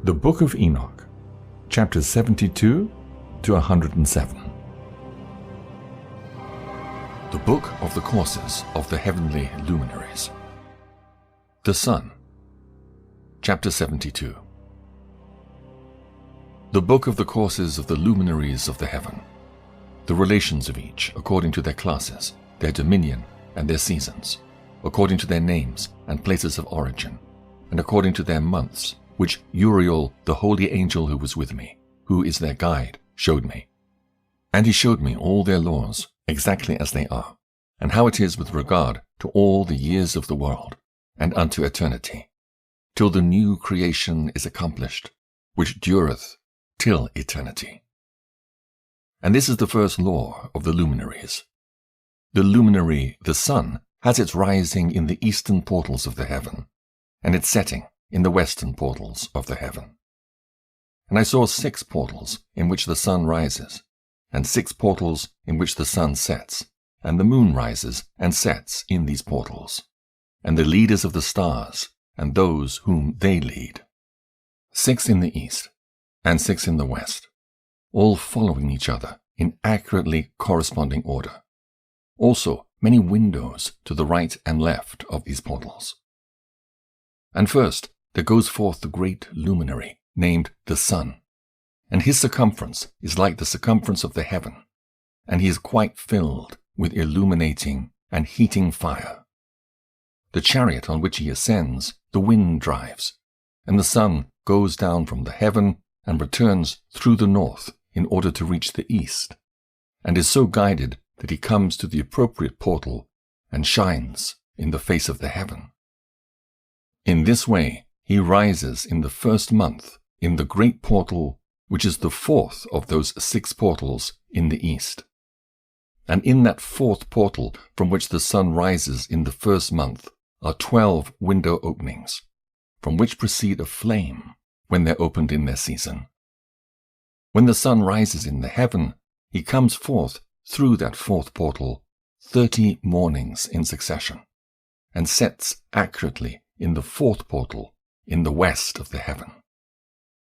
The Book of Enoch, chapters 72 to 107. The Book of the Courses of the Heavenly Luminaries. The Sun, chapter 72. The Book of the Courses of the Luminaries of the Heaven, the relations of each according to their classes, their dominion, and their seasons, according to their names and places of origin, and according to their months, which Uriel, the holy angel who was with me, who is their guide, showed me. And he showed me all their laws, exactly as they are, and how it is with regard to all the years of the world, and unto eternity, till the new creation is accomplished, which dureth till eternity. And this is the first law of the luminaries. The luminary, the sun, has its rising in the eastern portals of the heaven, and its setting in the western portals of the heaven. And I saw 6 portals in which the sun rises, and 6 portals in which the sun sets, and the moon rises and sets in these portals, and the leaders of the stars, and those whom they lead. 6 in the east, and 6 in the west, all following each other in accurately corresponding order. Also many windows to the right and left of these portals. And first there goes forth the great luminary, named the sun, and his circumference is like the circumference of the heaven, and he is quite filled with illuminating and heating fire. The chariot on which he ascends, the wind drives, and the sun goes down from the heaven and returns through the north in order to reach the east, and is so guided that he comes to the appropriate portal and shines in the face of the heaven. In this way he rises in the first month in the great portal, which is the 4th of those 6 portals in the east. And in that 4th portal from which the sun rises in the first month are 12 window openings, from which proceed a flame when they're opened in their season. When the sun rises in the heaven, he comes forth through that 4th portal 30 mornings in succession, and sets accurately in the 4th portal in the west of the heaven.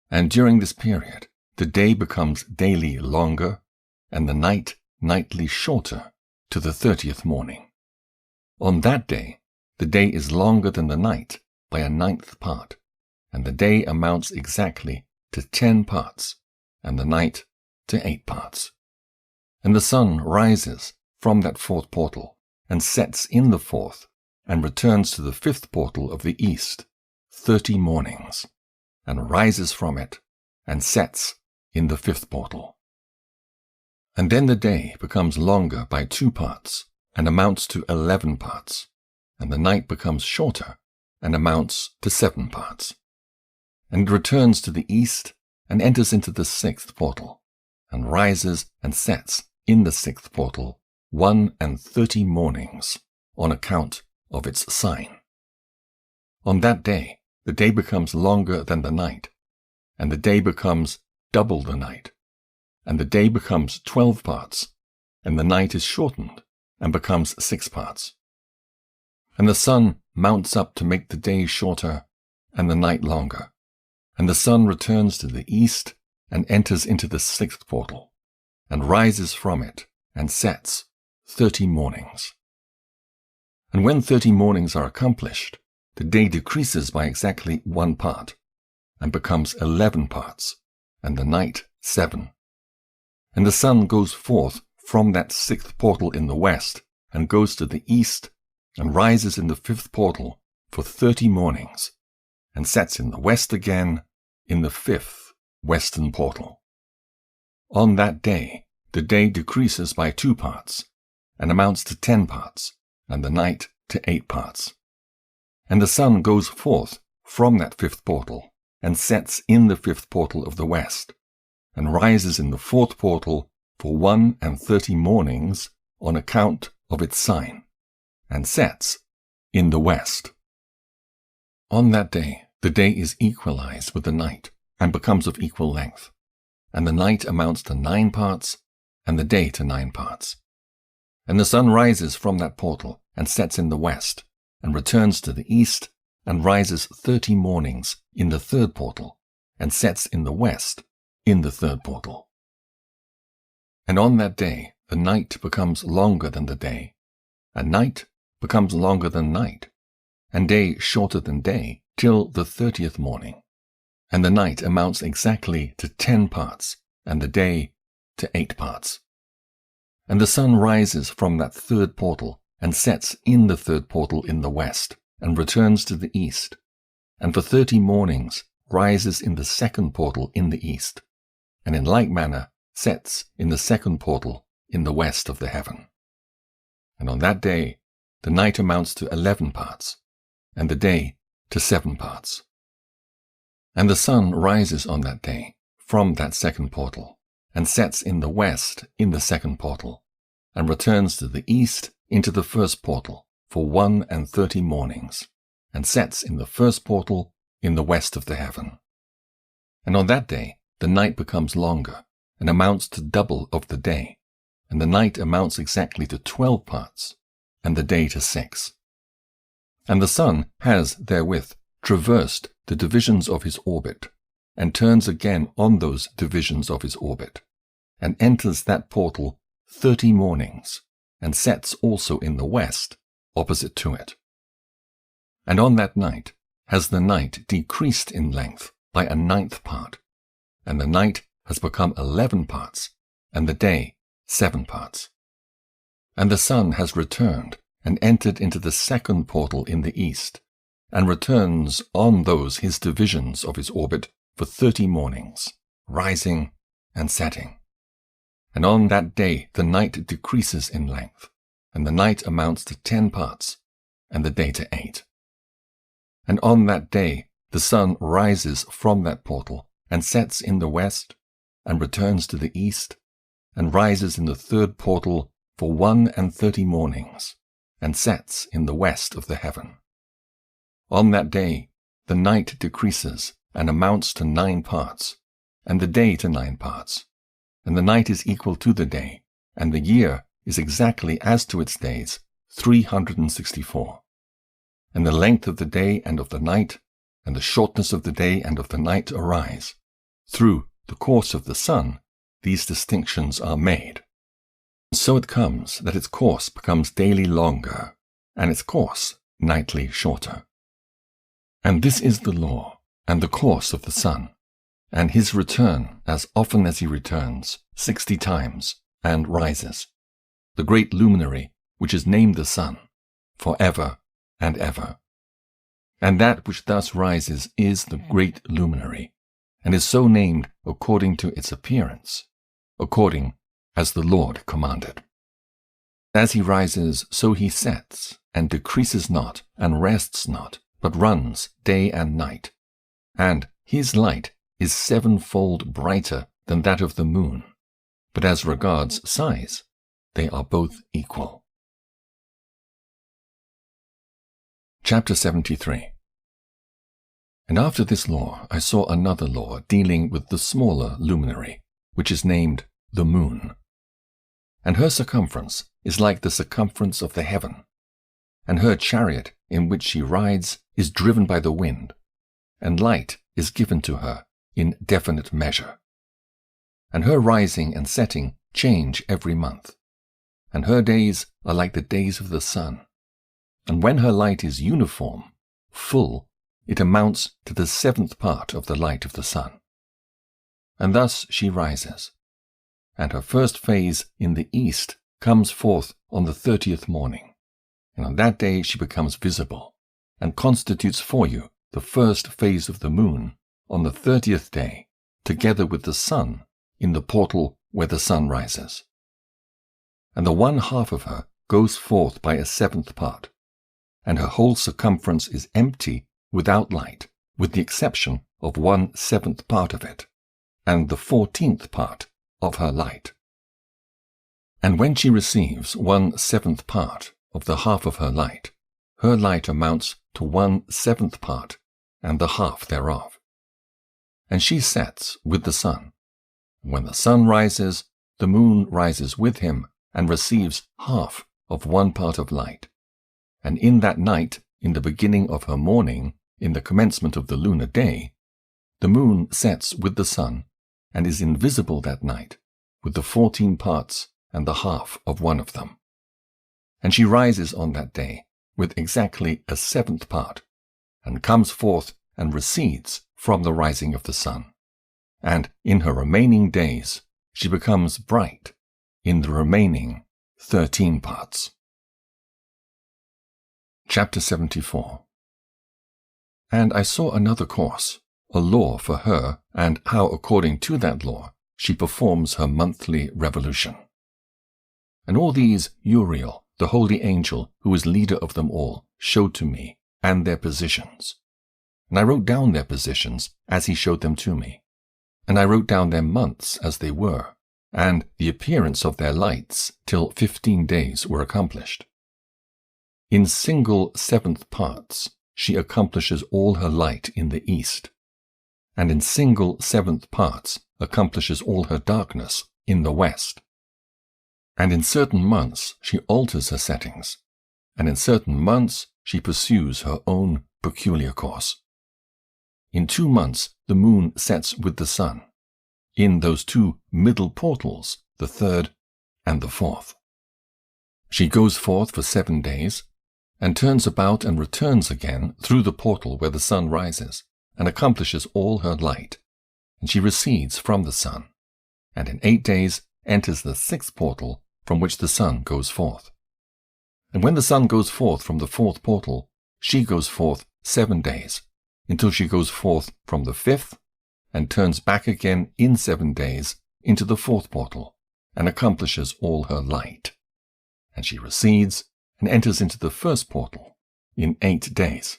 And during this period, the day becomes daily longer, and the night nightly shorter to the 30th morning. On that day, the day is longer than the night by a 9th part, and the day amounts exactly to 10 parts, and the night to 8 parts. And the sun rises from that 4th portal, and sets in the 4th, and returns to the 5th portal of the east 30 mornings, and rises from it, and sets in the 5th portal. And then the day becomes longer by 2 parts, and amounts to 11 parts, and the night becomes shorter, and amounts to 7 parts. And it returns to the east, and enters into the 6th portal, and rises and sets in the 6th portal 31 mornings, on account of its sign. On that day, the day becomes longer than the night, and the day becomes double the night, and the day becomes 12 parts, and the night is shortened and becomes 6 parts. And the sun mounts up to make the day shorter and the night longer, and the sun returns to the east and enters into the 6th portal, and rises from it and sets 30 mornings. And when 30 mornings are accomplished, the day decreases by exactly 1 part, and becomes 11 parts, and the night 7. And the sun goes forth from that 6th portal in the west, and goes to the east, and rises in the 5th portal for 30 mornings, and sets in the west again in the 5th western portal. On that day, the day decreases by 2 parts, and amounts to 10 parts, and the night to 8 parts. And the sun goes forth from that 5th portal, and sets in the 5th portal of the west, and rises in the 4th portal for 31 mornings on account of its sign, and sets in the west. On that day, the day is equalized with the night, and becomes of equal length, and the night amounts to 9 parts, and the day to 9 parts. And the sun rises from that portal, and sets in the west, and returns to the east, and rises 30 mornings in the 3rd portal, and sets in the west, in the third portal. And on that day the night becomes longer than the day, and night becomes longer than night, and day shorter than day, till the 30th morning. And the night amounts exactly to 10 parts, and the day to 8 parts. And the sun rises from that third portal, and sets in the third portal in the west, and returns to the east, and for 30 mornings rises in the second portal in the east, and in like manner sets in the second portal in the west of the heaven. And on that day the night amounts to 11 parts, and the day to 7 parts. And the sun rises on that day from that second portal, and sets in the west in the second portal, and returns to the east into the first portal for 31 mornings, and sets in the first portal in the west of the heaven. And on that day the night becomes longer, and amounts to double of the day, and the night amounts exactly to 12 parts, and the day to 6. And the sun has therewith traversed the divisions of his orbit, and turns again on those divisions of his orbit, and enters that portal 30 mornings, and sets also in the west, opposite to it. And on that night has the night decreased in length by a 9th part, and the night has become 11 parts, and the day 7 parts. And the sun has returned and entered into the second portal in the east, and returns on those his divisions of his orbit for 30 mornings, rising and setting. And on that day the night decreases in length, and the night amounts to 10 parts, and the day to 8. And on that day the sun rises from that portal, and sets in the west, and returns to the east, and rises in the third portal for 31 mornings, and sets in the west of the heaven. On that day the night decreases and amounts to 9 parts, and the day to 9 parts, and the night is equal to the day, and the year is exactly as to its days, 364. And the length of the day and of the night, and the shortness of the day and of the night arise. Through the course of the sun, these distinctions are made. So it comes that its course becomes daily longer, and its course nightly shorter. And this is the law, and the course of the sun, and his return as often as he returns, 60 times, and rises, the great luminary which is named the sun, for ever and ever. And that which thus rises is the great luminary, and is so named according to its appearance, according as the Lord commanded. As he rises, so he sets, and decreases not, and rests not, but runs day and night. And his light is 7-fold brighter than that of the moon, but as regards size, they are both equal. Chapter 73. And after this law I saw another law dealing with the smaller luminary, which is named the moon. And her circumference is like the circumference of the heaven, and her chariot in which she rides is driven by the wind, and light is given to her in definite measure. And her rising and setting change every month, and her days are like the days of the sun. And when her light is uniform, full, it amounts to the 7th part of the light of the sun. And thus she rises, and her first phase in the east comes forth on the 30th morning, and on that day she becomes visible, and constitutes for you the first phase of the moon on the 30th day, together with the sun in the portal where the sun rises. And the 1/2 of her goes forth by a 7th part, and her whole circumference is empty without light, with the exception of 1/7 part of it, and the 14th part of her light. And when she receives 1/7 part of the half of her light amounts to 1/7 part, and the half thereof. And she sets with the sun. When the sun rises, the moon rises with him, and receives half of 1 part of light. And in that night, in the beginning of her morning, in the commencement of the lunar day, the moon sets with the sun, and is invisible that night, with the 14 parts and the half of one of them. And she rises on that day with exactly a 7th part, and comes forth and recedes from the rising of the sun. And in her remaining days she becomes bright in the remaining 13 parts. Chapter 74. And I saw another course, a law for her, and how according to that law she performs her monthly revolution. And all these Uriel, the holy angel, who is leader of them all, showed to me, and their positions. And I wrote down their positions as he showed them to me. And I wrote down their months as they were, and the appearance of their lights, till 15 days were accomplished. In single 7th parts she accomplishes all her light in the east, and in single 7th parts accomplishes all her darkness in the west. And in certain months she alters her settings, and in certain months she pursues her own peculiar course. In 2 months the moon sets with the sun, in those 2 middle portals, the 3rd and the 4th. She goes forth for 7 days, and turns about and returns again through the portal where the sun rises, and accomplishes all her light, and she recedes from the sun, and in 8 days enters the 6th portal from which the sun goes forth. And when the sun goes forth from the 4th portal, she goes forth 7 days, until she goes forth from the 5th, and turns back again in 7 days into the 4th portal, and accomplishes all her light. And she recedes and enters into the 1st portal in 8 days.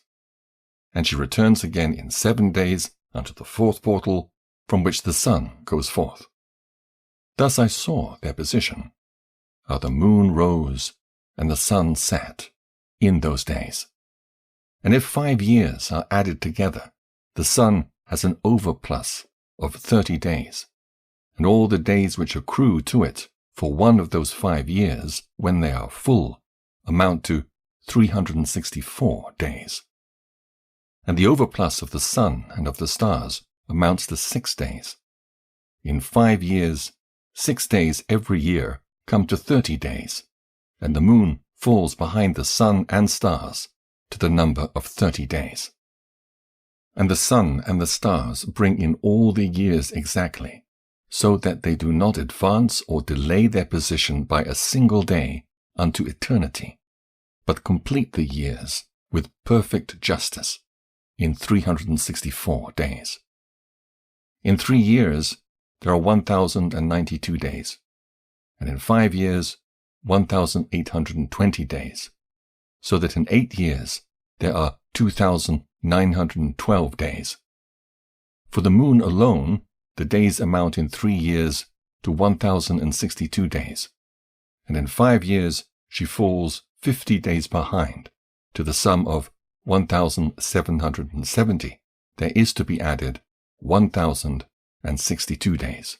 And she returns again in 7 days unto the 4th portal, from which the sun goes forth. Thus I saw their position, how the moon rose and the sun set in those days. And if 5 years are added together, the sun has an overplus of 30 days, and all the days which accrue to it for one of those 5 years, when they are full, amount to 364 days. And the overplus of the sun and of the stars amounts to 6 days. In 5 years, 6 days every year come to 30 days, and the moon falls behind the sun and stars to the number of 30 days. And the sun and the stars bring in all the years exactly, so that they do not advance or delay their position by a single day unto eternity, but complete the years with perfect justice in 364 days. In 3 years there are 1,092 days, and in 5 years 1,820 days, so that in 8 years there are 2,912 days. For the moon alone, the days amount in 3 years to 1,062 days, and in 5 years she falls 50 days behind, to the sum of 1,770. There is to be added 1,062 days.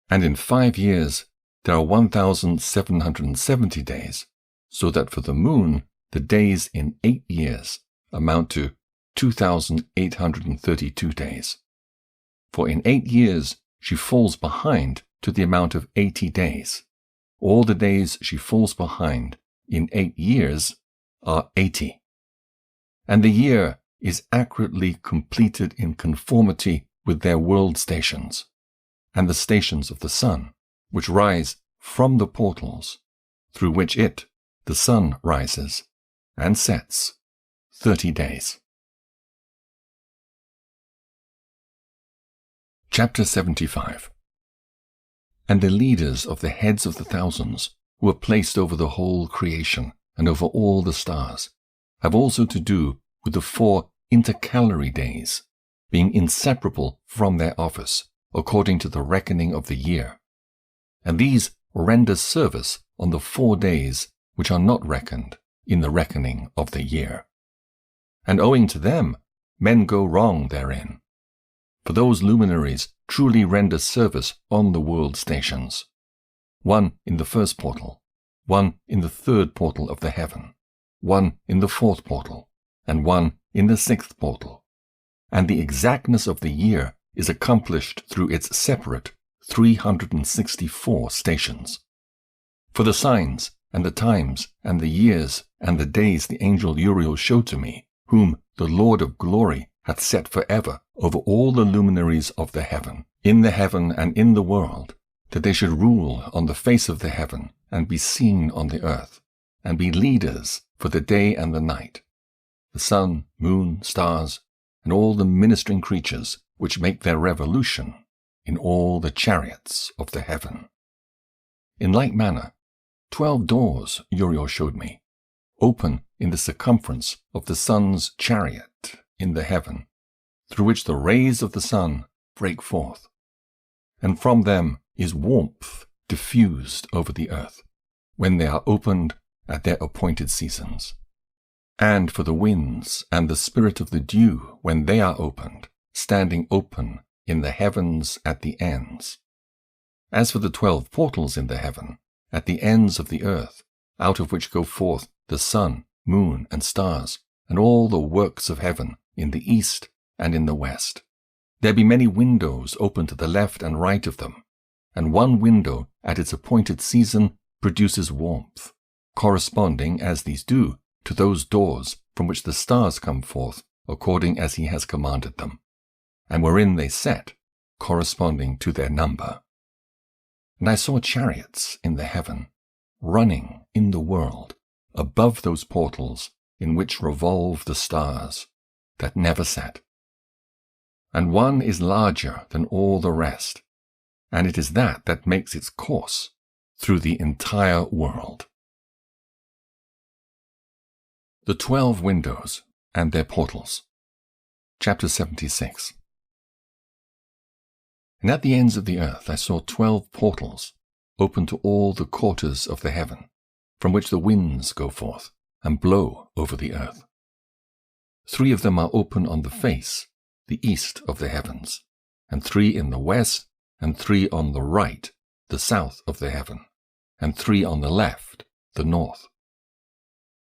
And in 5 years there are 1,770 days, so that for the moon the days in 8 years amount to 2,832 days. For in 8 years she falls behind to the amount of 80 days. All the days she falls behind in 8 years are 80. And the year is accurately completed in conformity with their world stations, and the stations of the sun, which rise from the portals, through which it, the sun, rises and sets 30 days. Chapter 75. And the leaders of the heads of the thousands, who are placed over the whole creation and over all the stars, have also to do with the 4 intercalary days, being inseparable from their office, according to the reckoning of the year. And these render service on the 4 days which are not reckoned in the reckoning of the year. And owing to them, men go wrong therein. For those luminaries truly render service on the world stations, one in the 1st portal, one in the 3rd portal of the heaven, one in the 4th portal, and one in the 6th portal. and the exactness of the year is accomplished through its separate 364 stations. For the signs, and the times, and the years, and the days the angel Uriel showed to me, whom the Lord of glory hath set forever over all the luminaries of the heaven, in the heaven and in the world, that they should rule on the face of the heaven, and be seen on the earth, and be leaders for the day and the night, the sun, moon, stars, and all the ministering creatures which make their revolution in all the chariots of the heaven. In like manner, 12 doors Uriel showed me, open in the circumference of the sun's chariot in the heaven, through which the rays of the sun break forth, and from them is warmth diffused over the earth, when they are opened at their appointed seasons. And for the winds and the spirit of the dew, when they are opened, standing open in the heavens at the ends. As for the 12 portals in the heaven, at the ends of the earth, out of which go forth the sun, moon, and stars, and all the works of heaven in the east and in the west, there be many windows open to the left and right of them, and one window at its appointed season produces warmth, corresponding, as these do, to those doors from which the stars come forth according as he has commanded them, and wherein they set, corresponding to their number. And I saw chariots in the heaven, running in the world, above those portals in which revolve the stars, that never set. And one is larger than all the rest, and it is that makes its course through the entire world. The 12 windows and their portals. Chapter 76. And at the ends of the earth I saw 12 portals, open to all the quarters of the heaven, from which the winds go forth, and blow over the earth. 3 of them are open on the face, the east of the heavens, and 3 in the west, and 3 on the right, the south of the heaven, and 3 on the left, the north.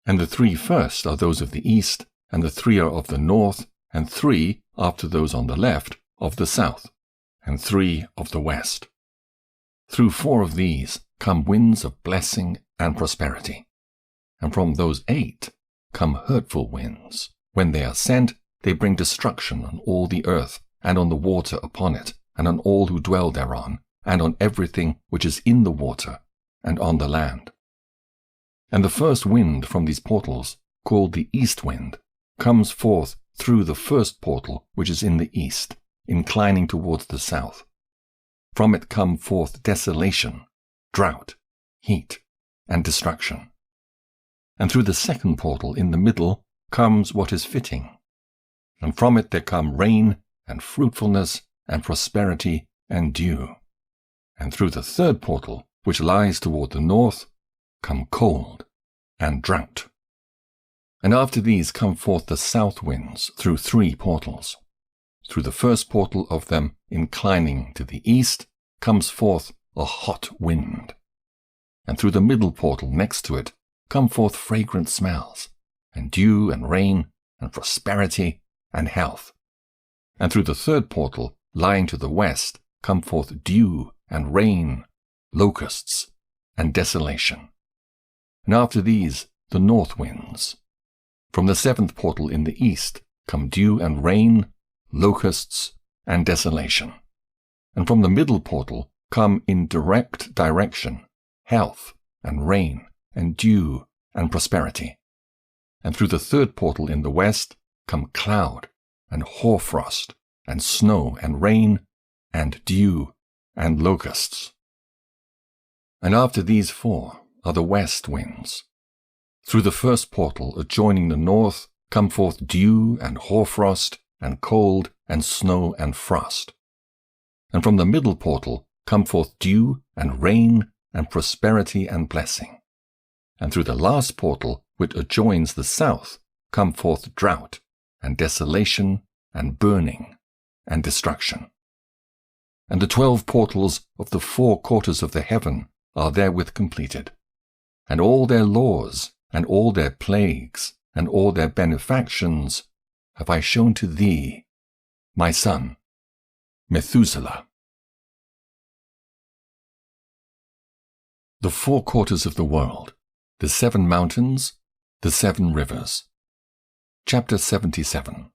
And the 3 first are those of the east, and the 3 are of the north, and 3, after those on the left, of the south, and 3 of the west. Through 4 of these come winds of blessing and prosperity, and from those 8 come hurtful winds. When they are sent, they bring destruction on all the earth, and on the water upon it, and on all who dwell thereon, and on everything which is in the water, and on the land. And the first wind from these portals, called the east wind, comes forth through the first portal which is in the east, inclining towards the south. From it come forth desolation, drought, heat, and destruction. And through the second portal in the middle comes what is fitting. And from it there come rain, and fruitfulness, and prosperity, and dew. And through the third portal, which lies toward the north, come cold and drought. And after these come forth the south winds through 3 portals. Through the first portal of them, inclining to the east, comes forth a hot wind. And through the middle portal next to it come forth fragrant smells, and dew and rain, and prosperity and health. And through the third portal, lying to the west, come forth dew and rain, locusts, and desolation. And after these, the north winds. From the 7th portal in the east come dew and rain, locusts, and desolation. And from the middle portal come in direct direction health, and rain, and dew, and prosperity. And through the 3rd portal in the west come cloud, and hoarfrost, and snow, and rain, and dew, and locusts. And after these 4 are the west winds. Through the first portal adjoining the north come forth dew, and hoarfrost, and cold, and snow, and frost. And from the middle portal come forth dew, and rain, and prosperity, and blessing. And through the last portal, which adjoins the south, come forth drought, and desolation, and burning, and destruction. And the 12 portals of the 4 quarters of the heaven are therewith completed. And all their laws, and all their plagues, and all their benefactions have I shown to thee, my son, Methuselah. The four quarters of the world, the 7 mountains, the 7 rivers. Chapter 77.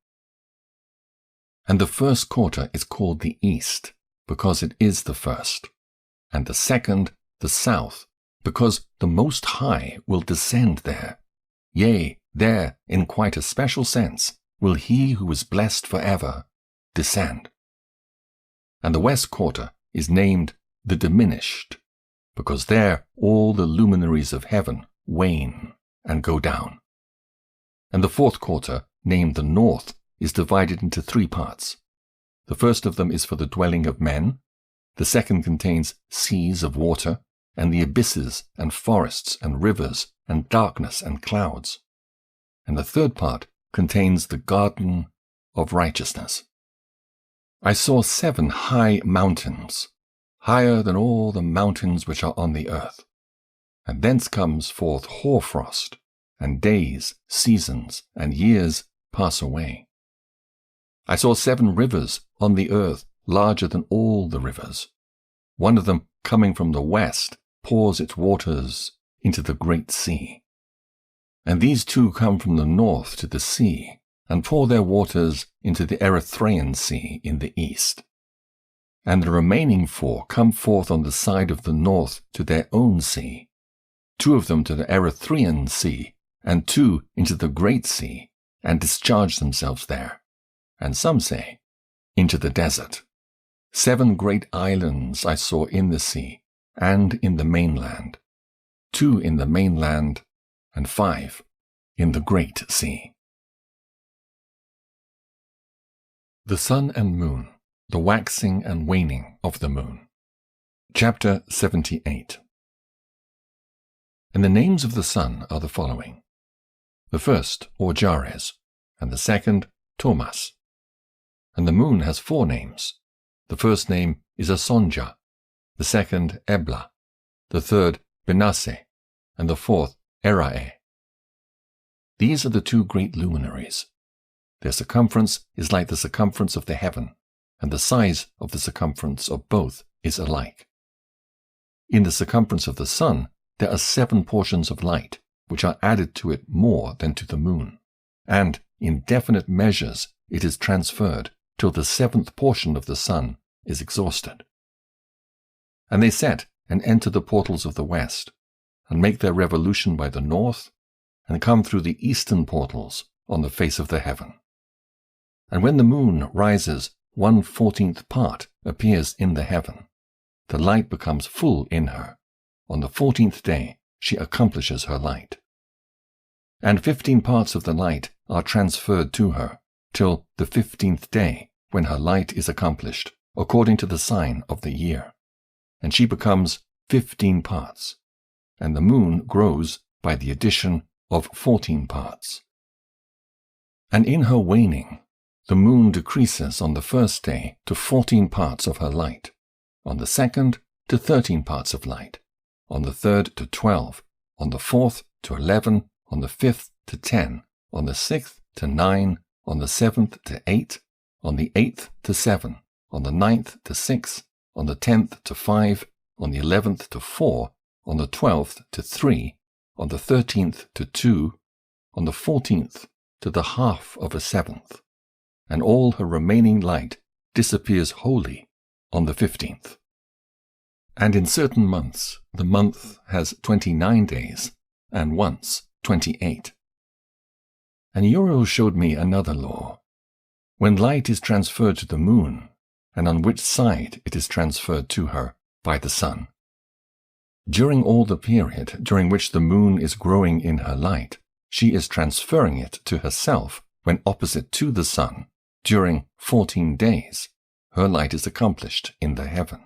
And the first quarter is called the east, because it is the first, and the second the south, because the Most High will descend there. Yea, there, in quite a special sense, will he who is blessed forever descend. And the west quarter is named the diminished, because there all the luminaries of heaven wane and go down. And the fourth quarter, named the north, is divided into 3 parts. The first of them is for the dwelling of men, the second contains seas of water, and the abysses and forests and rivers and darkness and clouds. And the third part contains the garden of righteousness. I saw 7 high mountains, higher than all the mountains which are on the earth. And thence comes forth hoarfrost, and days, seasons, and years pass away. I saw 7 rivers on the earth larger than all the rivers. One of them, coming from the west, pours its waters into the great sea. And these 2 come from the north to the sea, and pour their waters into the Erythraean Sea in the east. And the remaining 4 come forth on the side of the north to their own sea, 2 of them to the Erythraean Sea, and 2 into the great sea, and discharge themselves there. And some say, into the desert. 7 great islands I saw in the sea, and in the mainland, 2 in the mainland, and 5 in the great sea. The sun and moon, the waxing and waning of the moon. Chapter 78. And the names of the sun are the following. The first, Orjares, and the second, Thomas. And the moon has 4 names. The first name is Asonja, the second Ebla, the third Benasse, and the fourth Erae. These are the 2 great luminaries. Their circumference is like the circumference of the heaven, and the size of the circumference of both is alike. In the circumference of the sun there are 7 portions of light, which are added to it more than to the moon, and in definite measures it is transferred till the 7th portion of the sun is exhausted. And they set and enter the portals of the west, and make their revolution by the north, and come through the eastern portals on the face of the heaven. And when the moon rises, 1/14th part appears in the heaven. The light becomes full in her. On the 14th day she accomplishes her light. And 15 parts of the light are transferred to her, till the 15th day, when her light is accomplished, according to the sign of the year. And she becomes 15 parts, and the moon grows by the addition of 14 parts. And in her waning, the moon decreases on the first day to 14 parts of her light, on the second to 13 parts of light, on the third to 12, on the fourth to 11, on the 5th to 10, on the 6th to 9, on the 7th to 8, on the 8th to 7, on the 9th to 6, on the 10th to 5, on the 11th to 4, on the 12th to 3, on the 13th to 2, on the 14th to the half of a 7th, and all her remaining light disappears wholly on the 15th. And in certain months the month has 29 days, and once 28. And Uriel showed me another law. When light is transferred to the moon, and on which side it is transferred to her by the sun. During all the period during which the moon is growing in her light, she is transferring it to herself when opposite to the sun. During 14 days, her light is accomplished in the heaven.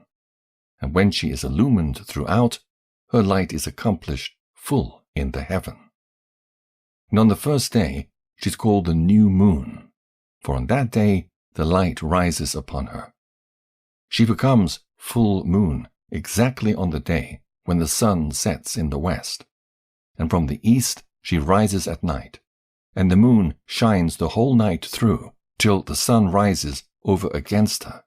And when she is illumined throughout, her light is accomplished full in the heaven. And on the first day, she is called the new moon, for on that day the light rises upon her. She becomes full moon exactly on the day when the sun sets in the west, and from the east she rises at night, and the moon shines the whole night through till the sun rises over against her,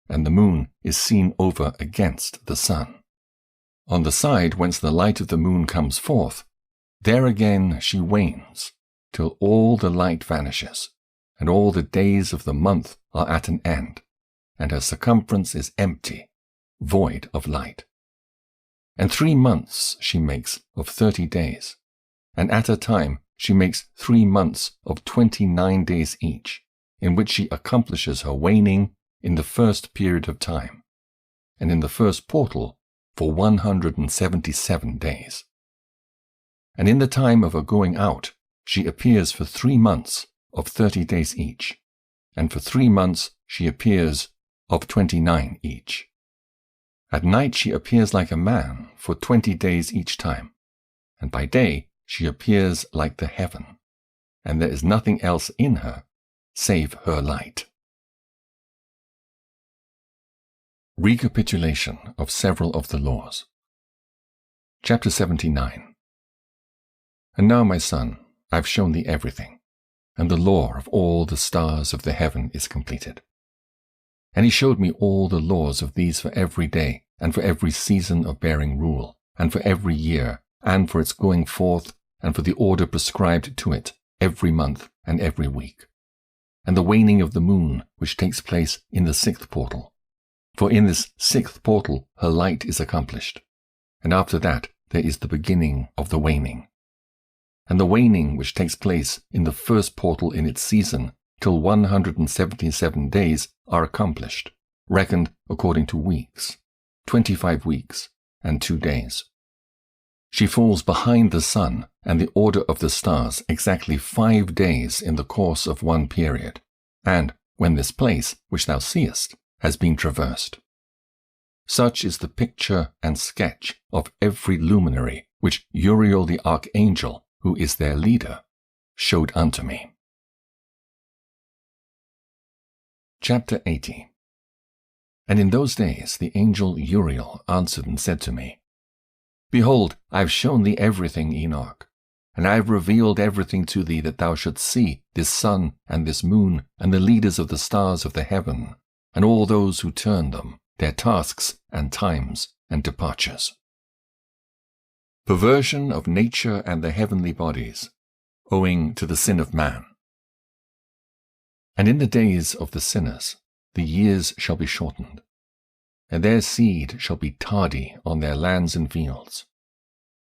and the moon is seen over against the sun. On the side whence the light of the moon comes forth, there again she wanes, till all the light vanishes, and all the days of the month are at an end, and her circumference is empty, void of light. And 3 months she makes of 30 days, and at a time she makes 3 months of 29 days each, in which she accomplishes her waning in the first period of time, and in the first portal for 177 days. And in the time of her going out, she appears for 3 months of 30 days each, and for 3 months she appears of 29 each. At night she appears like a man for 20 days each time, and by day she appears like the heaven, and there is nothing else in her save her light. Recapitulation of several of the laws. Chapter 79. And now, my son, I have shown thee everything, and the law of all the stars of the heaven is completed. And he showed me all the laws of these for every day, and for every season of bearing rule, and for every year, and for its going forth, and for the order prescribed to it every month and every week, and the waning of the moon which takes place in the 6th portal. For in this 6th portal her light is accomplished, and after that there is the beginning of the waning. And the waning which takes place in the 1st portal in its season till 177 days are accomplished, reckoned according to weeks, 25 weeks and 2 days. She falls behind the sun and the order of the stars exactly 5 days in the course of one period, and when this place, which thou seest, has been traversed. Such is the picture and sketch of every luminary which Uriel the archangel, who is their leader, showed unto me. Chapter 80. And in those days the angel Uriel answered and said to me, Behold, I have shown thee everything, Enoch, and I have revealed everything to thee that thou shouldst see this sun and this moon and the leaders of the stars of the heaven, and all those who turn them, their tasks and times and departures. Perversion of nature and the heavenly bodies, owing to the sin of man. And in the days of the sinners the years shall be shortened, and their seed shall be tardy on their lands and fields,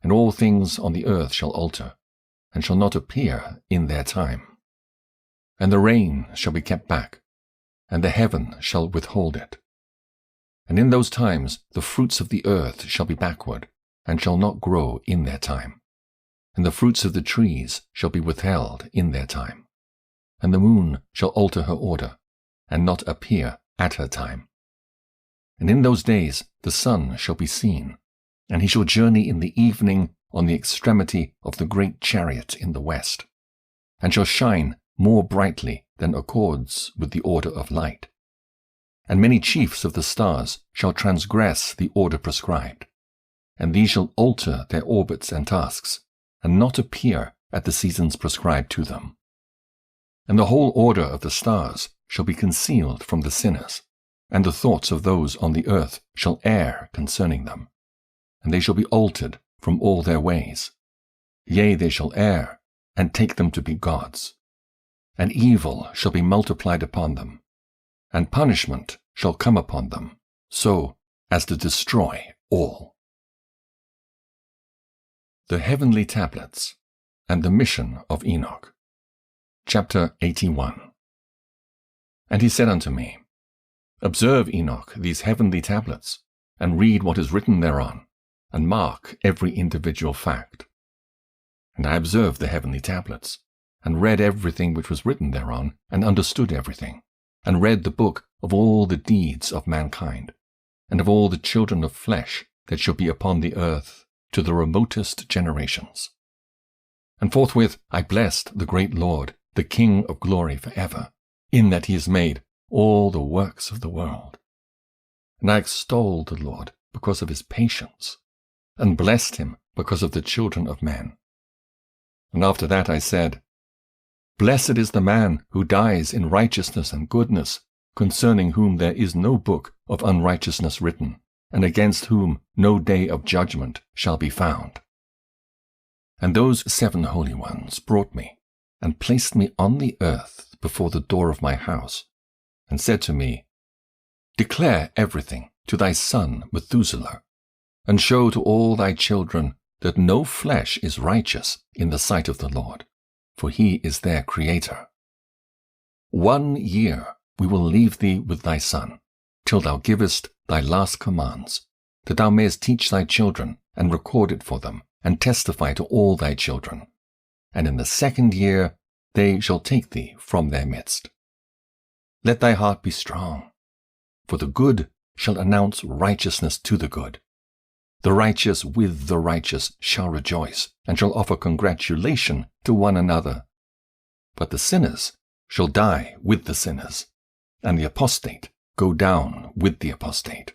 and all things on the earth shall alter, and shall not appear in their time. And the rain shall be kept back, and the heaven shall withhold it. And in those times the fruits of the earth shall be backward, and shall not grow in their time. And the fruits of the trees shall be withheld in their time. And the moon shall alter her order, and not appear at her time. And in those days the sun shall be seen, and he shall journey in the evening on the extremity of the great chariot in the west, and shall shine more brightly than accords with the order of light. And many chiefs of the stars shall transgress the order prescribed, and these shall alter their orbits and tasks, and not appear at the seasons prescribed to them. And the whole order of the stars shall be concealed from the sinners, and the thoughts of those on the earth shall err concerning them, and they shall be altered from all their ways. Yea, they shall err, and take them to be gods. And evil shall be multiplied upon them, and punishment shall come upon them, so as to destroy all. The Heavenly Tablets, and the Mission of Enoch. Chapter 81. And he said unto me, Observe, Enoch, these heavenly tablets, and read what is written thereon, and mark every individual fact. And I observed the heavenly tablets, and read everything which was written thereon, and understood everything, and read the book of all the deeds of mankind, and of all the children of flesh that shall be upon the earth, to the remotest generations. And forthwith I blessed the great Lord, the King of glory for ever, in that he has made all the works of the world. And I extolled the Lord because of his patience, and blessed him because of the children of men. And after that I said, Blessed is the man who dies in righteousness and goodness, concerning whom there is no book of unrighteousness written, and against whom no day of judgment shall be found. And those 7 holy ones brought me, and placed me on the earth before the door of my house, and said to me, Declare everything to thy son Methuselah, and show to all thy children that no flesh is righteous in the sight of the Lord, for he is their Creator. 1 year we will leave thee with thy son, till thou givest thy last commands, that thou mayest teach thy children, and record it for them, and testify to all thy children. And in the 2nd year they shall take thee from their midst. Let thy heart be strong, for the good shall announce righteousness to the good. The righteous with the righteous shall rejoice, and shall offer congratulation to one another. But the sinners shall die with the sinners, and the apostate go down with the apostate.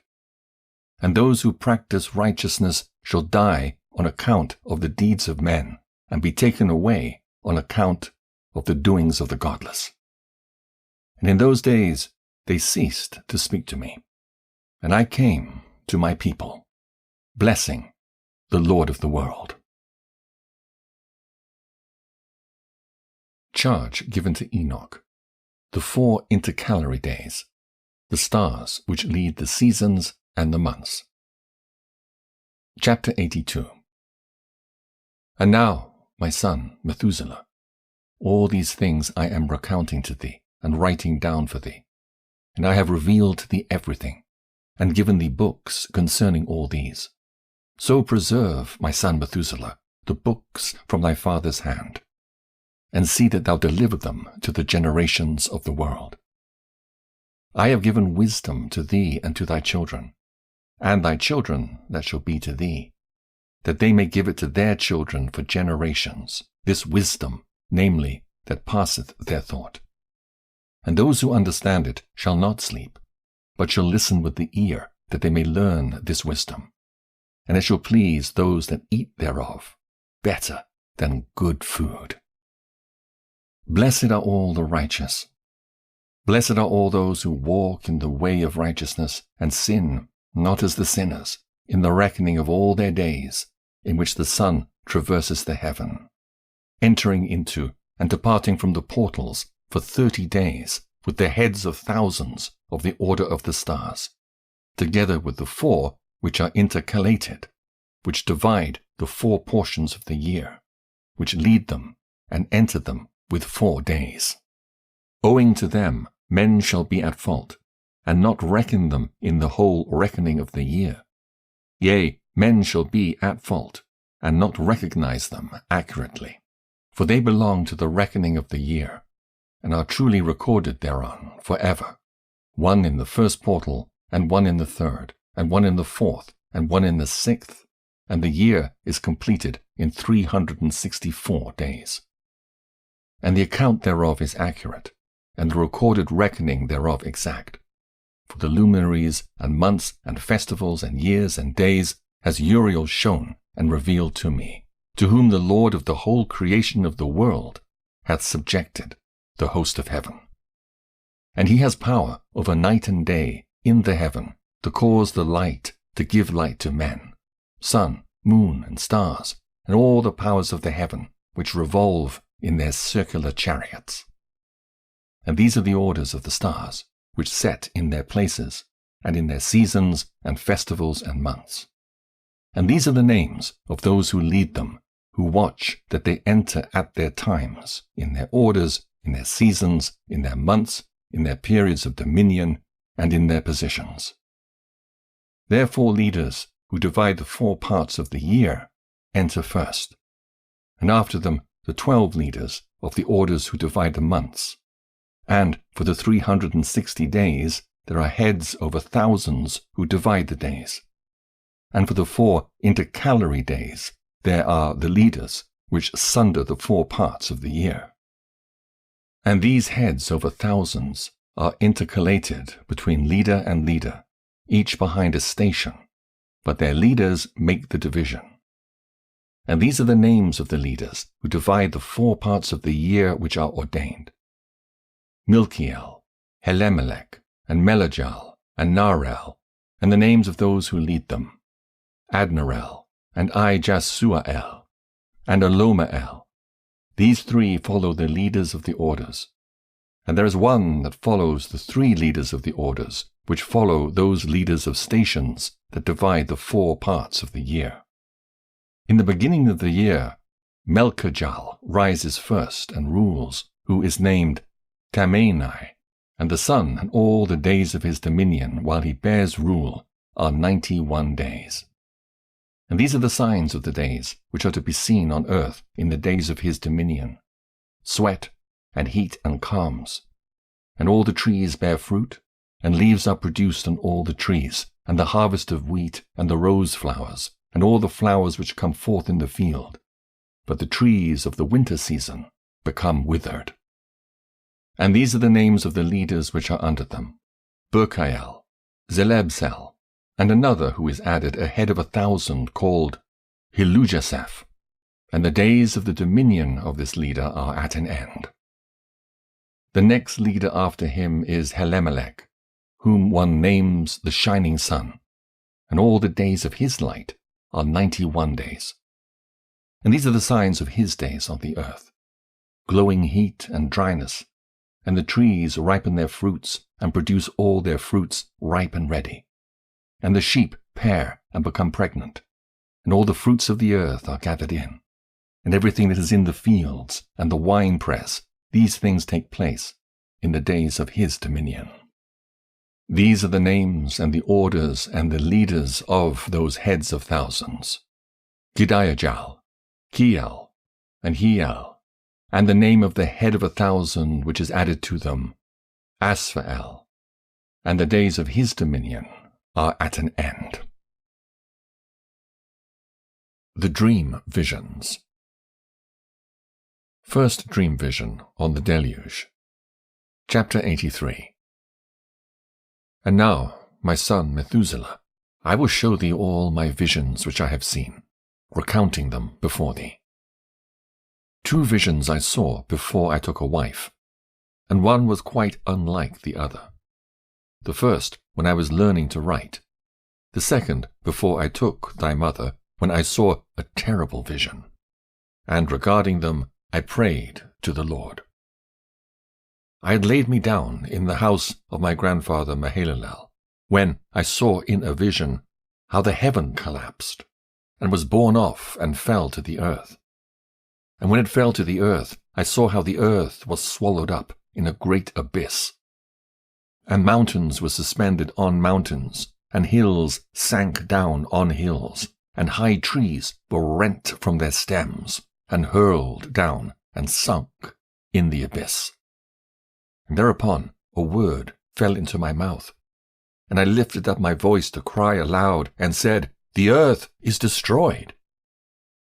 And those who practice righteousness shall die on account of the deeds of men, and be taken away on account of the doings of the godless. And in those days they ceased to speak to me, and I came to my people, blessing the Lord of the world. Charge given to Enoch, the 4 intercalary days, the stars which lead the seasons and the months. Chapter 82. And now, my son Methuselah, all these things I am recounting to thee, and writing down for thee. And I have revealed to thee everything, and given thee books concerning all these. So preserve, my son Methuselah, the books from thy father's hand, and see that thou deliver them to the generations of the world. I have given wisdom to thee and to thy children, and thy children that shall be to thee, that they may give it to their children for generations, this wisdom, namely, that passeth their thought. And those who understand it shall not sleep, but shall listen with the ear, that they may learn this wisdom. And it shall please those that eat thereof better than good food. Blessed are all the righteous. Blessed are all those who walk in the way of righteousness, and sin, not as the sinners, in the reckoning of all their days, in which the sun traverses the heaven, entering into and departing from the portals for 30 days, with the heads of thousands of the order of the stars, together with the 4 which are intercalated, which divide the 4 portions of the year, which lead them and enter them with 4 days. Owing to them men shall be at fault, and not reckon them in the whole reckoning of the year. Yea, men shall be at fault, and not recognize them accurately, for they belong to the reckoning of the year, and are truly recorded thereon forever, 1 in the 1st portal, and 1 in the 3rd, and 1 in the 4th, and 1 in the 6th, and the year is completed in 364 days. And the account thereof is accurate, and the recorded reckoning thereof exact. For the luminaries and months and festivals and years and days has Uriel shown and revealed to me, to whom the Lord of the whole creation of the world hath subjected the host of heaven. And he has power over night and day in the heaven, to cause the light to give light to men, sun, moon, and stars, and all the powers of the heaven, which revolve in their circular chariots. And these are the orders of the stars, which set in their places, and in their seasons and festivals and months. And these are the names of those who lead them, who watch that they enter at their times, in their orders, in their seasons, in their months, in their periods of dominion, and in their positions. Therefore leaders, who divide the 4 parts of the year, enter first, and after them the 12 leaders of the orders who divide the months. And for the 360 days there are heads over thousands who divide the days. And for the 4 intercalary days there are the leaders which sunder the 4 parts of the year. And these heads over thousands are intercalated between leader and leader, each behind a station, but their leaders make the division. And these are the names of the leaders who divide the 4 parts of the year which are ordained: Milkiel, Helemelech, and Melajal, and Narel, and the names of those who lead them, Adnarel, and Ijasuael, and Alomael. These three follow the leaders of the orders. And there is one that follows the three leaders of the orders, which follow those leaders of stations that divide the 4 parts of the year. In the beginning of the year, Melchijal rises first and rules, who is named Tamanai, and the sun and all the days of his dominion while he bears rule are 91 days. And these are the signs of the days which are to be seen on earth in the days of his dominion: sweat, and heat, and calms. And all the trees bear fruit, and leaves are produced on all the trees, and the harvest of wheat, and the rose flowers, and all the flowers which come forth in the field. But the trees of the winter season become withered. And these are the names of the leaders which are under them: Burkael, Zelebsel, and another who is added ahead of 1,000 called Hilujaseph. And the days of the dominion of this leader are at an end. The next leader after him is Helemelech, whom one names the shining sun, and all the days of his light are 91 days. And these are the signs of his days on the earth: glowing heat and dryness, and the trees ripen their fruits and produce all their fruits ripe and ready. And the sheep pair and become pregnant, and all the fruits of the earth are gathered in, and everything that is in the fields and the winepress. These things take place in the days of his dominion. These are the names and the orders and the leaders of those heads of thousands: Gidiajal, Kiel, and Hiel, and the name of the head of 1,000 which is added to them, Asphael. And the days of his dominion are at an end. The Dream Visions. First Dream Vision on the Deluge. Chapter 83. And now, my son Methuselah, I will show thee all my visions which I have seen, recounting them before thee. 2 visions I saw before I took a wife, and one was quite unlike the other. The first, when I was learning to write; the second, before I took thy mother, when I saw a terrible vision. And regarding them, I prayed to the Lord. I had laid me down in the house of my grandfather Mahalalel, when I saw in a vision how the heaven collapsed, and was borne off and fell to the earth. And when it fell to the earth, I saw how the earth was swallowed up in a great abyss. And mountains were suspended on mountains, and hills sank down on hills, and high trees were rent from their stems, and hurled down and sunk in the abyss. And thereupon a word fell into my mouth, and I lifted up my voice to cry aloud, and said, The earth is destroyed.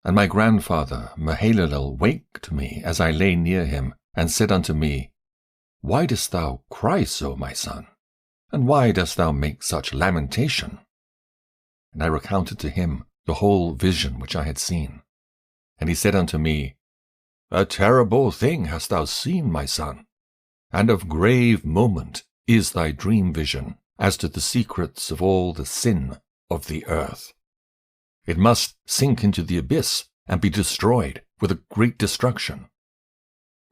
And my grandfather Mahalalel waked me as I lay near him, and said unto me, Why dost thou cry so, my son? And why dost thou make such lamentation? And I recounted to him the whole vision which I had seen. And he said unto me, A terrible thing hast thou seen, my son, and of grave moment is thy dream vision as to the secrets of all the sin of the earth. It must sink into the abyss and be destroyed with a great destruction.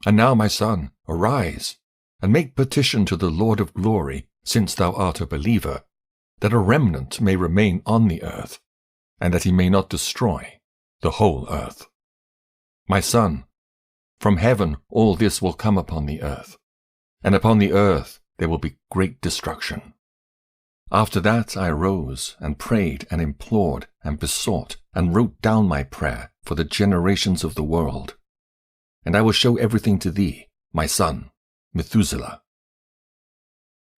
And now, my son, arise, and make petition to the Lord of glory, since thou art a believer, that a remnant may remain on the earth, and that he may not destroy the whole earth. My son, from heaven all this will come upon the earth, and upon the earth there will be great destruction. After that I arose, and prayed, and implored, and besought, and wrote down my prayer for the generations of the world. And I will show everything to thee, my son, Methuselah.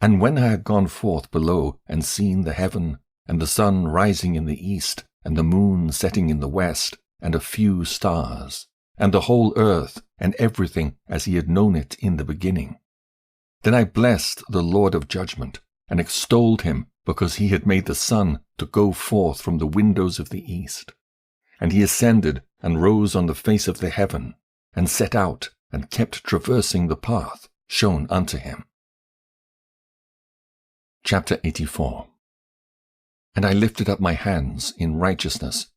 And when I had gone forth below, and seen the heaven, and the sun rising in the east, and the moon setting in the west, and a few stars, and the whole earth, and everything as he had known it in the beginning, then I blessed the Lord of judgment, and extolled him, because he had made the sun to go forth from the windows of the east. And he ascended, and rose on the face of the heaven, and set out, and kept traversing the path shown unto him. Chapter 84. And I lifted up my hands in righteousness,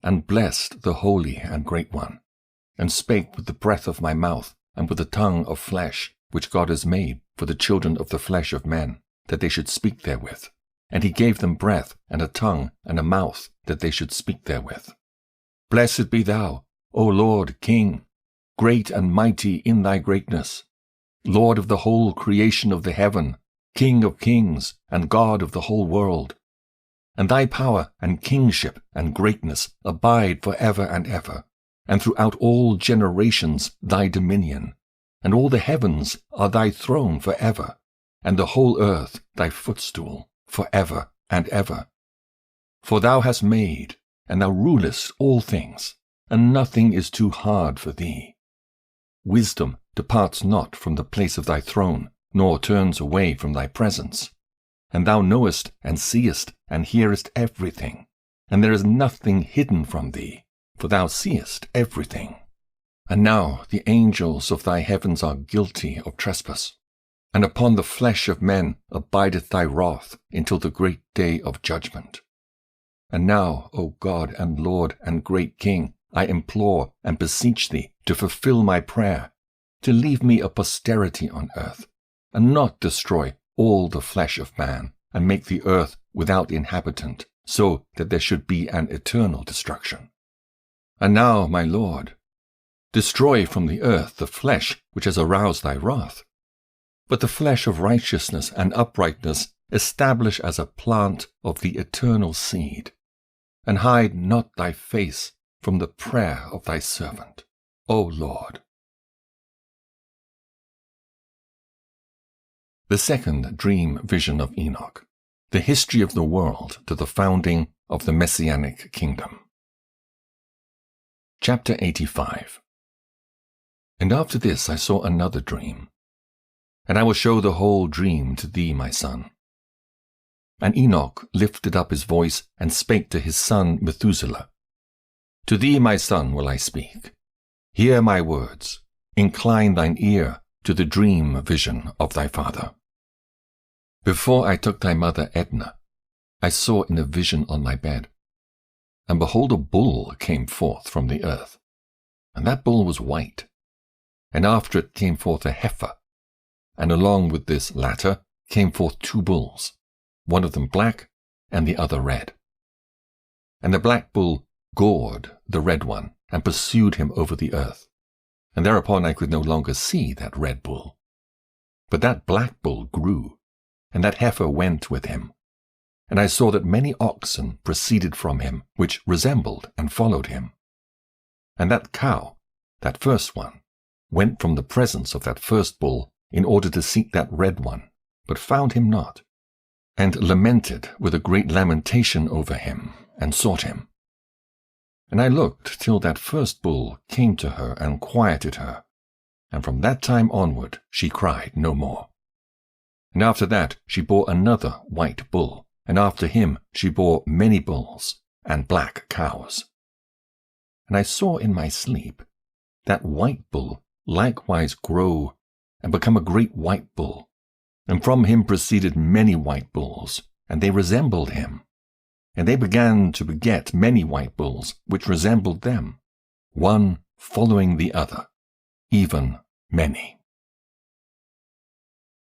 and blessed the Holy and Great One, and spake with the breath of my mouth, and with the tongue of flesh, which God has made for the children of the flesh of men, that they should speak therewith. And he gave them breath, and a tongue, and a mouth, that they should speak therewith. Blessed be thou, O Lord, King, great and mighty in thy greatness, Lord of the whole creation of the heaven, King of kings, and God of the whole world. And thy power and kingship and greatness abide for ever and ever, and throughout all generations thy dominion, and all the heavens are thy throne for ever, and the whole earth thy footstool for ever and ever. For thou hast made, and thou rulest all things, and nothing is too hard for thee. Wisdom departs not from the place of thy throne, nor turns away from thy presence. And thou knowest and seest and hearest everything, and there is nothing hidden from thee, for thou seest everything. And now the angels of thy heavens are guilty of trespass, and upon the flesh of men abideth thy wrath until the great day of judgment. And now, O God and Lord and great King, I implore and beseech thee to fulfill my prayer, to leave me a posterity on earth, and not destroy all the flesh of man, and make the earth without inhabitant, so that there should be an eternal destruction. And now, my Lord, destroy from the earth the flesh which has aroused thy wrath, but the flesh of righteousness and uprightness establish as a plant of the eternal seed, and hide not thy face from the prayer of thy servant, O Lord. The second dream vision of Enoch, the history of the world to the founding of the Messianic kingdom. Chapter 85. And after this I saw another dream, and I will show the whole dream to thee, my son. And Enoch lifted up his voice and spake to his son Methuselah. To thee, my son, will I speak. Hear my words. Incline thine ear to the dream vision of thy father. Before I took thy mother Edna, I saw in a vision on my bed, and behold, a bull came forth from the earth, and that bull was white, and after it came forth a heifer, and along with this latter came forth two bulls, one of them black and the other red. And the black bull gored the red one, and pursued him over the earth, and thereupon I could no longer see that red bull. But that black bull grew, and that heifer went with him. And I saw that many oxen proceeded from him, which resembled and followed him. And that cow, that first one, went from the presence of that first bull in order to seek that red one, but found him not, and lamented with a great lamentation over him, and sought him. And I looked till that first bull came to her and quieted her, and from that time onward she cried no more. And after that she bore another white bull, and after him she bore many bulls and black cows. And I saw in my sleep that white bull likewise grow and become a great white bull, and from him proceeded many white bulls, and they resembled him. And they began to beget many white bulls, which resembled them, one following the other, even many.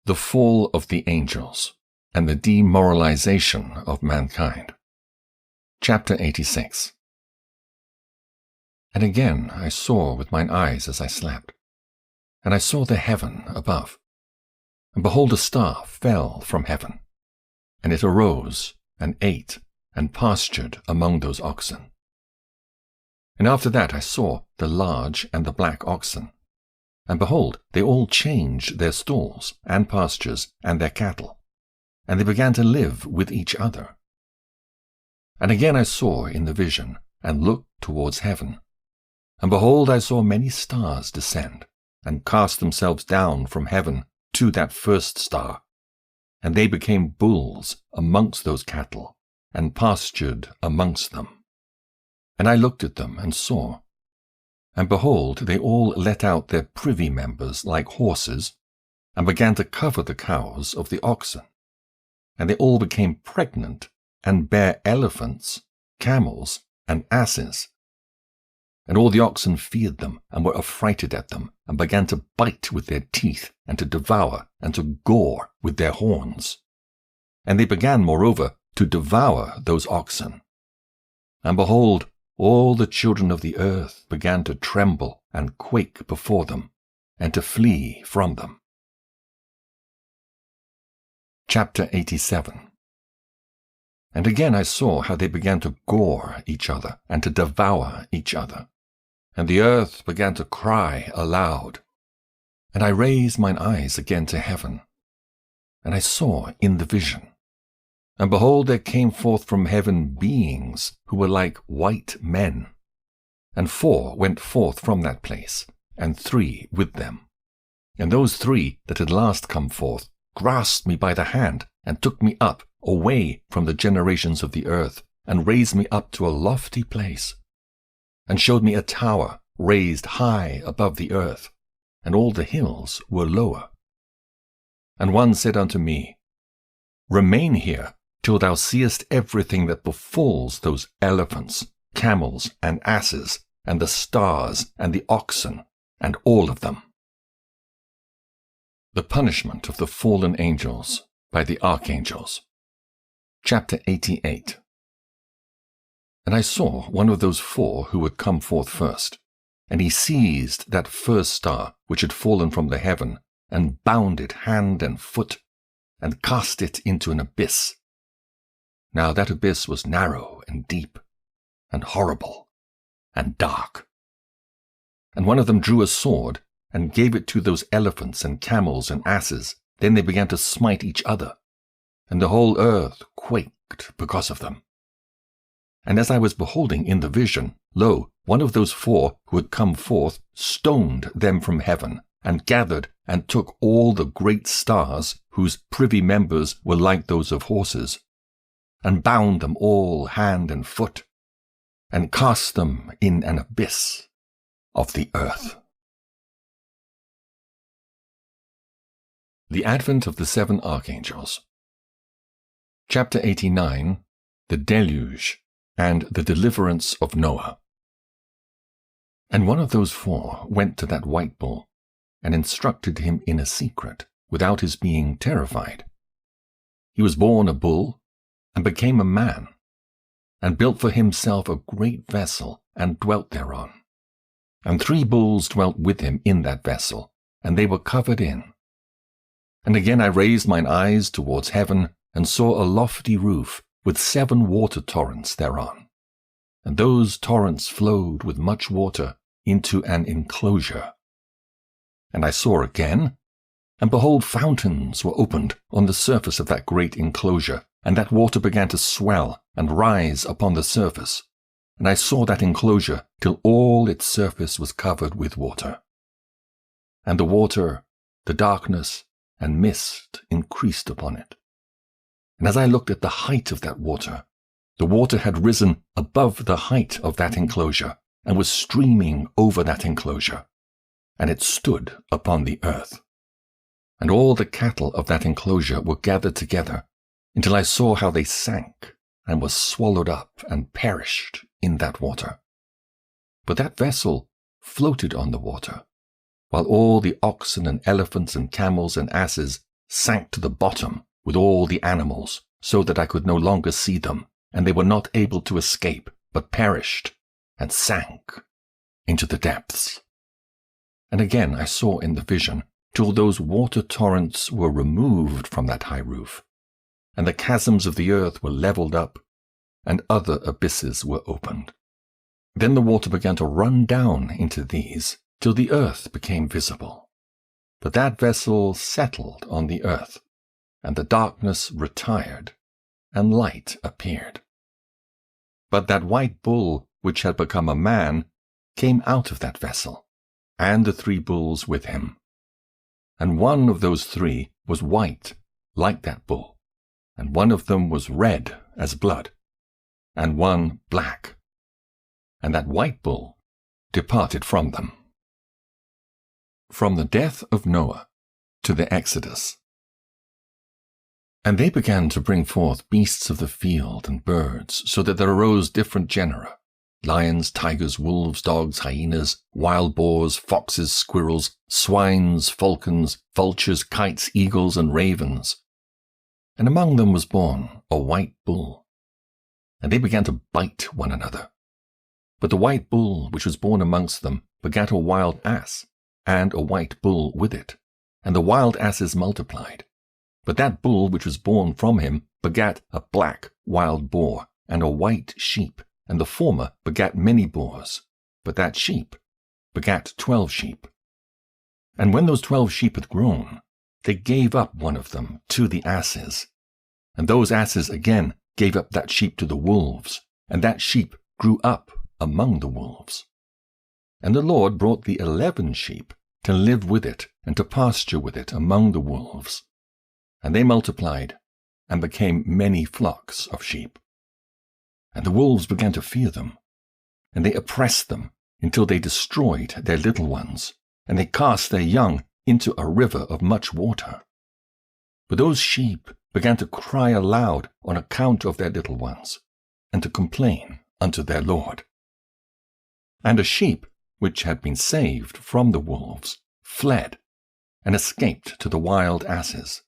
The fall of the angels and the demoralization of mankind. Chapter 86. And again I saw with mine eyes as I slept, and I saw the heaven above, and behold, a star fell from heaven, and it arose and ate and pastured among those oxen. And after that I saw the large and the black oxen, and behold, they all changed their stalls and pastures and their cattle, and they began to live with each other. And again I saw in the vision, and looked towards heaven, and behold, I saw many stars descend, and cast themselves down from heaven to that first star, and they became bulls amongst those cattle, and pastured amongst them. And I looked at them and saw, and behold, they all let out their privy members like horses, and began to cover the cows of the oxen. and they all became pregnant, and bare elephants, camels, and asses. And all the oxen feared them, and were affrighted at them, and began to bite with their teeth, and to devour, and to gore with their horns. And they began, moreover, to devour those oxen. And behold, all the children of the earth began to tremble and quake before them, and to flee from them. Chapter 87. And again I saw how they began to gore each other, and to devour each other. And the earth began to cry aloud. And I raised mine eyes again to heaven, and I saw in the vision. And behold, there came forth from heaven beings who were like white men. And 4 went forth from that place, and 3 with them. And those 3 that had last come forth grasped me by the hand, and took me up away from the generations of the earth, and raised me up to a lofty place, and showed me a tower raised high above the earth, and all the hills were lower. And one said unto me, Remain here, till thou seest everything that befalls those elephants, camels, and asses, and the stars, and the oxen, and all of them. The punishment of the fallen angels by the archangels. Chapter 88. And I saw one of those 4 who had come forth first, and he seized that first star which had fallen from the heaven, and bound it hand and foot, and cast it into an abyss. Now that abyss was narrow and deep, and horrible, and dark. And one of them drew a sword, and gave it to those elephants and camels and asses. Then they began to smite each other, and the whole earth quaked because of them. And as I was beholding in the vision, lo, one of those 4 who had come forth stoned them from heaven, and gathered and took all the great stars, whose privy members were like those of horses, and bound them all hand and foot, and cast them in an abyss of the earth. The Advent of the 7 Archangels. Chapter 89. The Deluge, and the Deliverance of Noah. And one of those 4 went to that white bull, and instructed him in a secret, without his being terrified. He was born a bull, and became a man, and built for himself a great vessel, and dwelt thereon. And 3 bulls dwelt with him in that vessel, and they were covered in. And again I raised mine eyes towards heaven, and saw a lofty roof, with 7 water torrents thereon. And those torrents flowed with much water into an enclosure. And I saw again, and behold, fountains were opened on the surface of that great enclosure, and that water began to swell and rise upon the surface. And I saw that enclosure till all its surface was covered with water. And the water, the darkness, and mist increased upon it. And as I looked at the height of that water, the water had risen above the height of that enclosure, and was streaming over that enclosure, and it stood upon the earth. And all the cattle of that enclosure were gathered together, until I saw how they sank, and were swallowed up and perished in that water. But that vessel floated on the water, while all the oxen and elephants and camels and asses sank to the bottom with all the animals, so that I could no longer see them, and they were not able to escape, but perished, and sank into the depths. And again I saw in the vision, till those water torrents were removed from that high roof, and the chasms of the earth were levelled up, and other abysses were opened. Then the water began to run down into these, till the earth became visible. But that vessel settled on the earth, and the darkness retired, and light appeared. But that white bull, which had become a man, came out of that vessel, and the 3 bulls with him. And one of those 3 was white, like that bull, and one of them was red as blood, and one black. And that white bull departed from them. From the death of Noah to the Exodus. And they began to bring forth beasts of the field and birds, so that there arose different genera: lions, tigers, wolves, dogs, hyenas, wild boars, foxes, squirrels, swines, falcons, vultures, kites, eagles, and ravens. And among them was born a white bull. And they began to bite one another. But the white bull which was born amongst them begat a wild ass, and a white bull with it, and the wild asses multiplied. But that bull which was born from him begat a black wild boar, and a white sheep, and the former begat many boars, but that sheep begat 12 sheep. And when those 12 sheep had grown, they gave up one of them to the asses. And those asses again gave up that sheep to the wolves, and that sheep grew up among the wolves. And the Lord brought the 11 sheep to live with it and to pasture with it among the wolves. And they multiplied and became many flocks of sheep. And the wolves began to fear them, and they oppressed them until they destroyed their little ones, and they cast their young into a river of much water. But those sheep began to cry aloud on account of their little ones, and to complain unto their Lord. And a sheep which had been saved from the wolves fled, and escaped to the wild asses.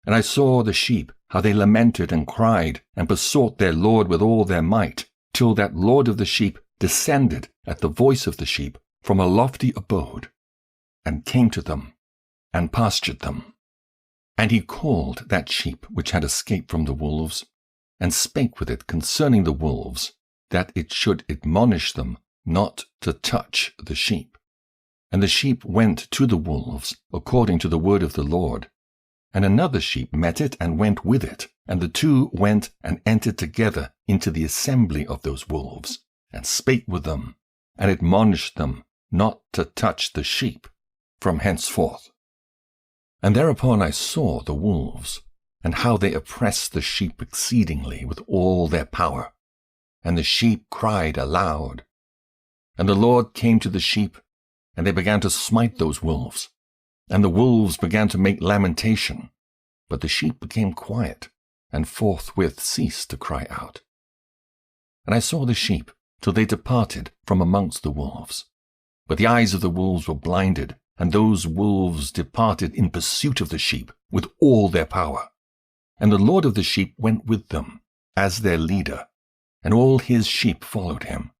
And I saw the sheep, how they lamented and cried, and besought their Lord with all their might, till that Lord of the sheep descended at the voice of the sheep from a lofty abode, and came to them, and pastured them. And he called that sheep which had escaped from the wolves, and spake with it concerning the wolves, that it should admonish them not to touch the sheep. And the sheep went to the wolves, according to the word of the Lord. And another sheep met it and went with it, and the two went and entered together into the assembly of those wolves, and spake with them, and admonished them not to touch the sheep from henceforth. And thereupon I saw the wolves, and how they oppressed the sheep exceedingly with all their power. And the sheep cried aloud. And the Lord came to the sheep, and they began to smite those wolves. And the wolves began to make lamentation, but the sheep became quiet, and forthwith ceased to cry out. And I saw the sheep till they departed from amongst the wolves. But the eyes of the wolves were blinded, and those wolves departed in pursuit of the sheep with all their power. And the Lord of the sheep went with them as their leader, and all his sheep followed him.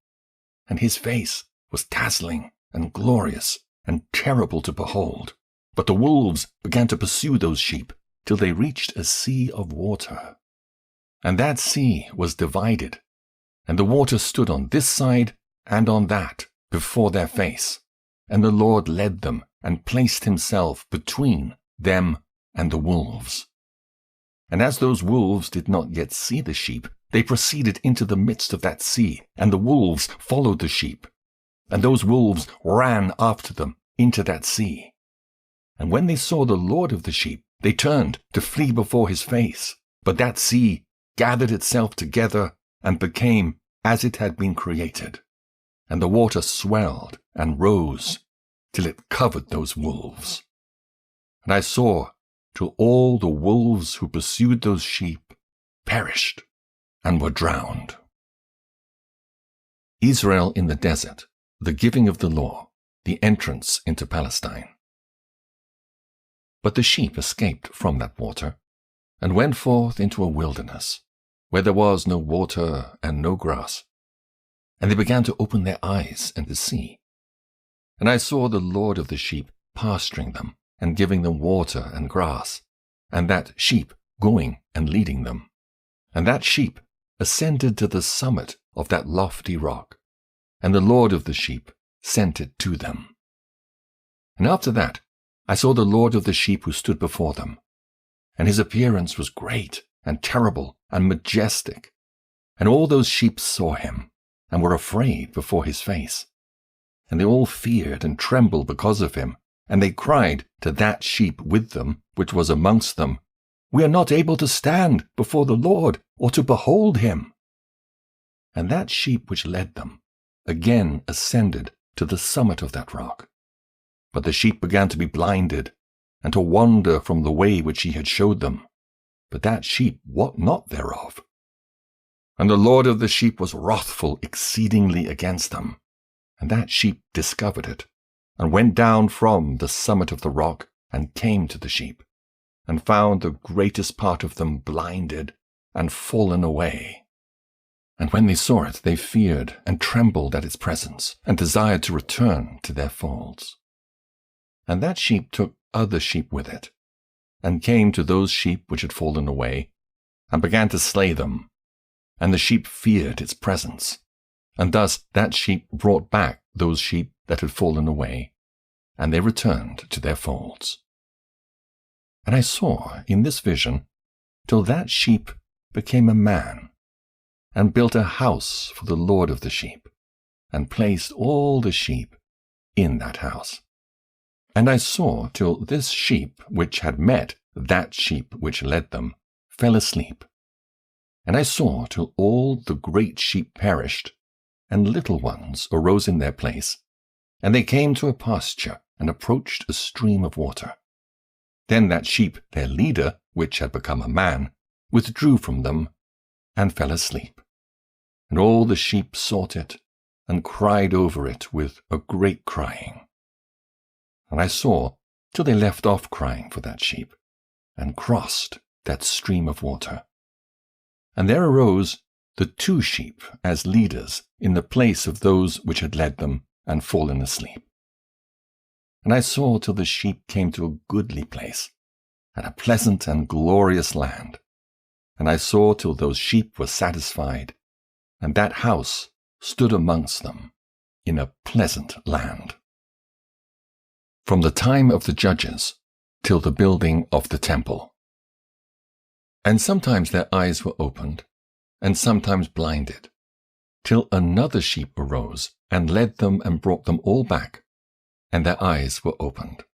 And his face was dazzling and glorious and terrible to behold. But the wolves began to pursue those sheep till they reached a sea of water. And that sea was divided, and the water stood on this side and on that before their face. And the Lord led them and placed himself between them and the wolves. And as those wolves did not yet see the sheep, they proceeded into the midst of that sea, and the wolves followed the sheep. And those wolves ran after them into that sea. And when they saw the Lord of the sheep, they turned to flee before his face. But that sea gathered itself together and became as it had been created. And the water swelled and rose till it covered those wolves. And I saw till all the wolves who pursued those sheep perished and were drowned. Israel in the desert, the giving of the law, the entrance into Palestine. But the sheep escaped from that water, and went forth into a wilderness, where there was no water and no grass. And they began to open their eyes and to see. And I saw the Lord of the sheep pasturing them, and giving them water and grass, and that sheep going and leading them. And that sheep ascended to the summit of that lofty rock, and the Lord of the sheep sent it to them. And after that, I saw the Lord of the sheep who stood before them, and his appearance was great and terrible and majestic. And all those sheep saw him, and were afraid before his face. And they all feared and trembled because of him, and they cried to that sheep with them, which was amongst them, We are not able to stand before the Lord, or to behold him. And that sheep which led them again ascended to the summit of that rock. But the sheep began to be blinded, and to wander from the way which he had showed them. but that sheep wot not thereof. And the Lord of the sheep was wrathful exceedingly against them. And that sheep discovered it, and went down from the summit of the rock, and came to the sheep, and found the greatest part of them blinded and fallen away. And when they saw it, they feared and trembled at its presence, and desired to return to their folds. And that sheep took other sheep with it, and came to those sheep which had fallen away, and began to slay them. And the sheep feared its presence. And thus that sheep brought back those sheep that had fallen away, and they returned to their folds. And I saw in this vision till that sheep became a man, and built a house for the Lord of the sheep, and placed all the sheep in that house. And I saw till this sheep which had met that sheep which led them fell asleep. And I saw till all the great sheep perished, and little ones arose in their place, and they came to a pasture, and approached a stream of water. Then that sheep, their leader, which had become a man, withdrew from them, and fell asleep. And all the sheep sought it, and cried over it with a great crying. And I saw till they left off crying for that sheep, and crossed that stream of water. And there arose the 2 sheep as leaders in the place of those which had led them and fallen asleep. And I saw till the sheep came to a goodly place, and a pleasant and glorious land. And I saw till those sheep were satisfied, and that house stood amongst them in a pleasant land. From the time of the judges till the building of the temple. And sometimes their eyes were opened, and sometimes blinded, till another sheep arose, and led them and brought them all back, and their eyes were opened.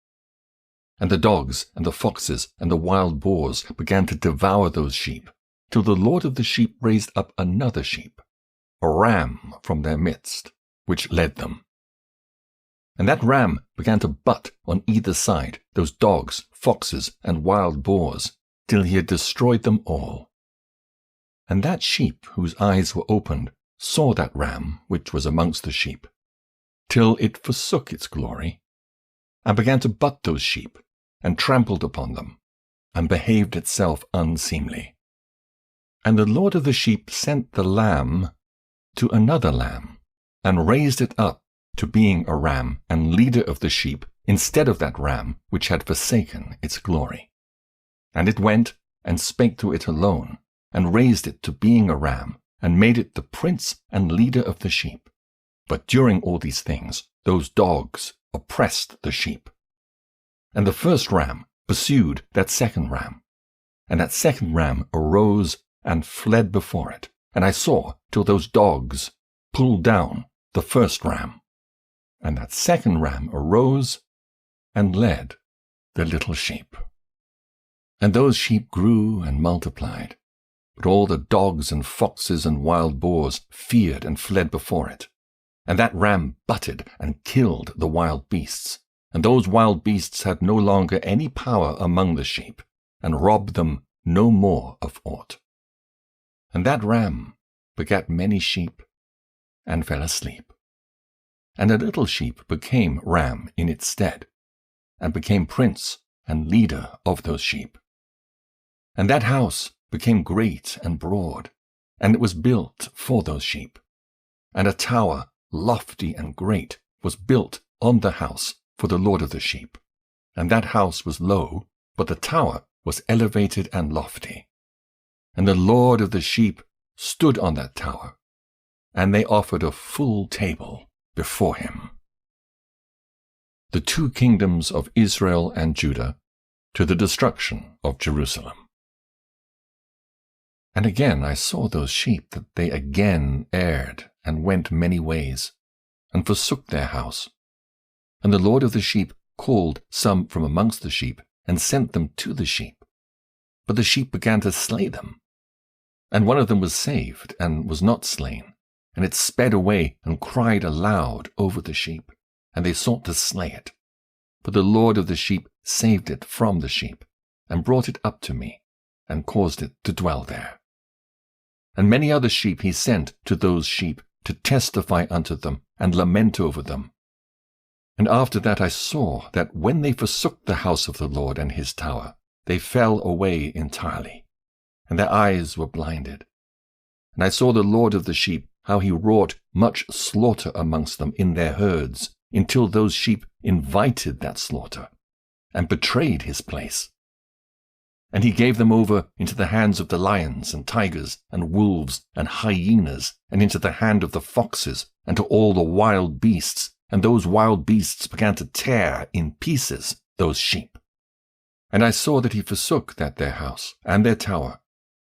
And the dogs and the foxes and the wild boars began to devour those sheep, till the Lord of the sheep raised up another sheep, a ram from their midst, which led them. And that ram began to butt on either side those dogs, foxes, and wild boars, till he had destroyed them all. And that sheep whose eyes were opened saw that ram which was amongst the sheep, till it forsook its glory, and began to butt those sheep, and trampled upon them, and behaved itself unseemly. And the Lord of the sheep sent the lamb to another lamb, and raised it up to being a ram and leader of the sheep, instead of that ram which had forsaken its glory. And it went and spake to it alone, and raised it to being a ram, and made it the prince and leader of the sheep. But during all these things, those dogs oppressed the sheep. And the first ram pursued that second ram, and that second ram arose and fled before it. And I saw till those dogs pulled down the first ram, and that second ram arose and led the little sheep. And those sheep grew and multiplied, but all the dogs and foxes and wild boars feared and fled before it. And that ram butted and killed the wild beasts, and those wild beasts had no longer any power among the sheep, and robbed them no more of aught. And that ram begat many sheep, and fell asleep. And a little sheep became ram in its stead, and became prince and leader of those sheep. And that house became great and broad, and it was built for those sheep. And a tower, lofty and great, was built on the house for the Lord of the sheep. And that house was low, but the tower was elevated and lofty. And the Lord of the sheep stood on that tower, and they offered a full table before him. The 2 kingdoms of Israel and Judah to the destruction of Jerusalem. And again I saw those sheep that they again erred and went many ways, and forsook their house. And the Lord of the sheep called some from amongst the sheep, and sent them to the sheep. But the sheep began to slay them. And one of them was saved, and was not slain, and it sped away and cried aloud over the sheep, and they sought to slay it. But the Lord of the sheep saved it from the sheep, and brought it up to me, and caused it to dwell there. And many other sheep he sent to those sheep to testify unto them and lament over them. And after that I saw that when they forsook the house of the Lord and his tower, they fell away entirely, and their eyes were blinded. And I saw the Lord of the sheep, how he wrought much slaughter amongst them in their herds, until those sheep invited that slaughter, and betrayed his place. And he gave them over into the hands of the lions and tigers and wolves and hyenas, and into the hand of the foxes, and to all the wild beasts, and those wild beasts began to tear in pieces those sheep. And I saw that he forsook that their house and their tower,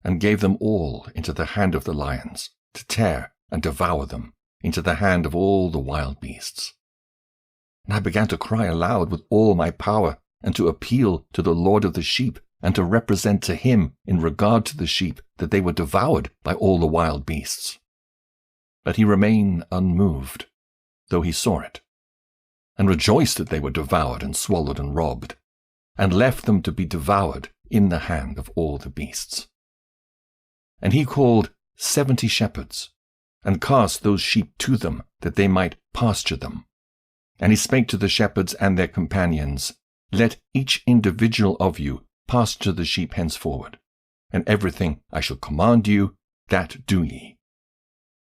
and gave them all into the hand of the lions, to tear and devour them, into the hand of all the wild beasts. And I began to cry aloud with all my power, and to appeal to the Lord of the sheep, and to represent to him in regard to the sheep that they were devoured by all the wild beasts. But he remained unmoved, though he saw it, and rejoiced that they were devoured and swallowed and robbed, and left them to be devoured in the hand of all the beasts. And he called 70 shepherds, and cast those sheep to them, that they might pasture them. And he spake to the shepherds and their companions, Let each individual of you pasture the sheep henceforward, and everything I shall command you, that do ye.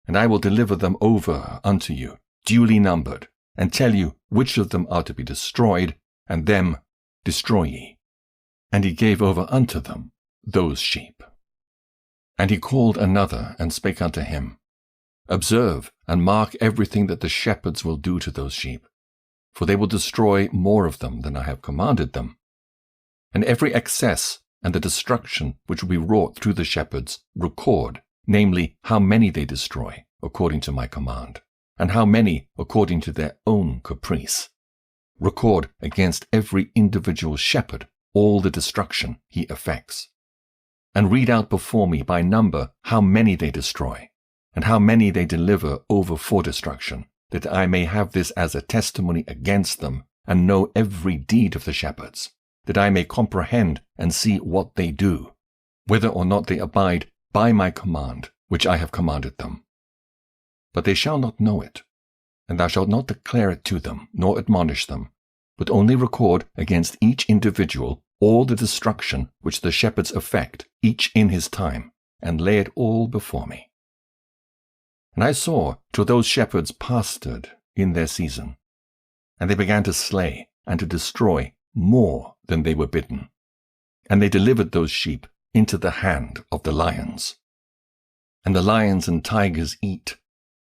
And I will deliver them over unto you, duly numbered, and tell you which of them are to be destroyed, and them destroy ye. And he gave over unto them those sheep. And he called another, and spake unto him, Observe and mark everything that the shepherds will do to those sheep, for they will destroy more of them than I have commanded them. And every excess and the destruction which will be wrought through the shepherds record, namely, how many they destroy, according to my command, and how many according to their own caprice. Record against every individual shepherd all the destruction he effects. And read out before me by number how many they destroy, and how many they deliver over for destruction, that I may have this as a testimony against them, and know every deed of the shepherds, that I may comprehend and see what they do, whether or not they abide by my command, which I have commanded them. But they shall not know it, and thou shalt not declare it to them, nor admonish them, but only record against each individual all the destruction which the shepherds effect, each in his time, and lay it all before me. And I saw till those shepherds pastured in their season, and they began to slay and to destroy more than they were bidden, and they delivered those sheep into the hand of the lions. And the lions and tigers eat,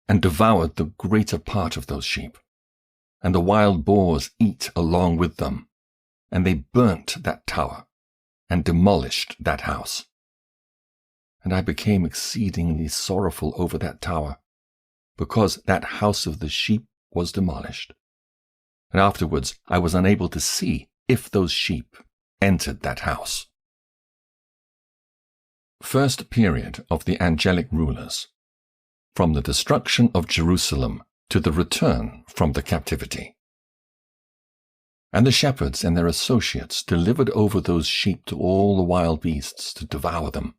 and devoured the greater part of those sheep, and the wild boars eat along with them, and they burnt that tower, and demolished that house. And I became exceedingly sorrowful over that tower, because that house of the sheep was demolished. And afterwards I was unable to see if those sheep entered that house. First period of the angelic rulers, from the destruction of Jerusalem to the return from the captivity. And the shepherds and their associates delivered over those sheep to all the wild beasts to devour them.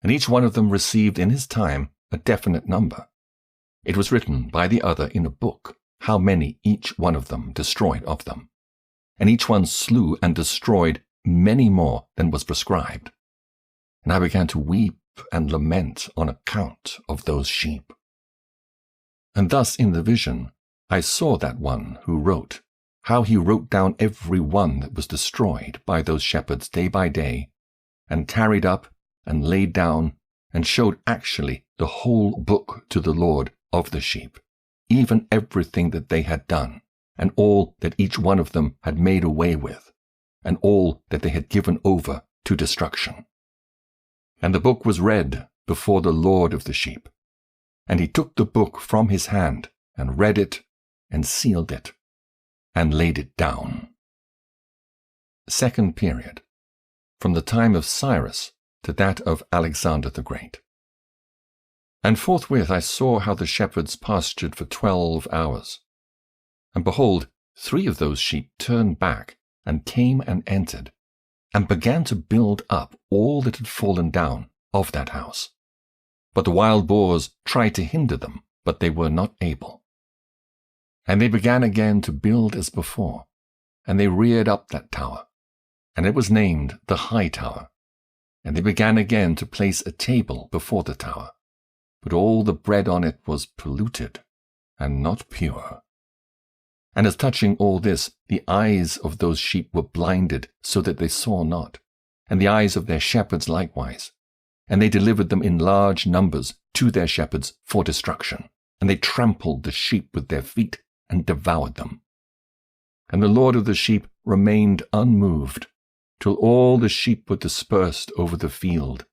And each one of them received in his time a definite number. It was written by the other in a book how many each one of them destroyed of them. And each one slew and destroyed many more than was prescribed. And I began to weep and lament on account of those sheep. And thus in the vision I saw that one who wrote, how he wrote down every one that was destroyed by those shepherds day by day, and carried up and laid down, and showed actually the whole book to the Lord of the sheep, even everything that they had done, and all that each one of them had made away with, and all that they had given over to destruction. And the book was read before the Lord of the sheep. And he took the book from his hand, and read it, and sealed it, and laid it down. Second period, from the time of Cyrus to that of Alexander the Great. And forthwith I saw how the shepherds pastured for 12 hours. And behold, 3 of those sheep turned back, and came and entered, and began to build up all that had fallen down of that house. But the wild boars tried to hinder them, but they were not able. And they began again to build as before, and they reared up that tower, and it was named the High Tower. And they began again to place a table before the tower, but all the bread on it was polluted and not pure. And as touching all this, the eyes of those sheep were blinded so that they saw not, and the eyes of their shepherds likewise. And they delivered them in large numbers to their shepherds for destruction, and they trampled the sheep with their feet and devoured them. And the Lord of the sheep remained unmoved, till all the sheep were dispersed over the field,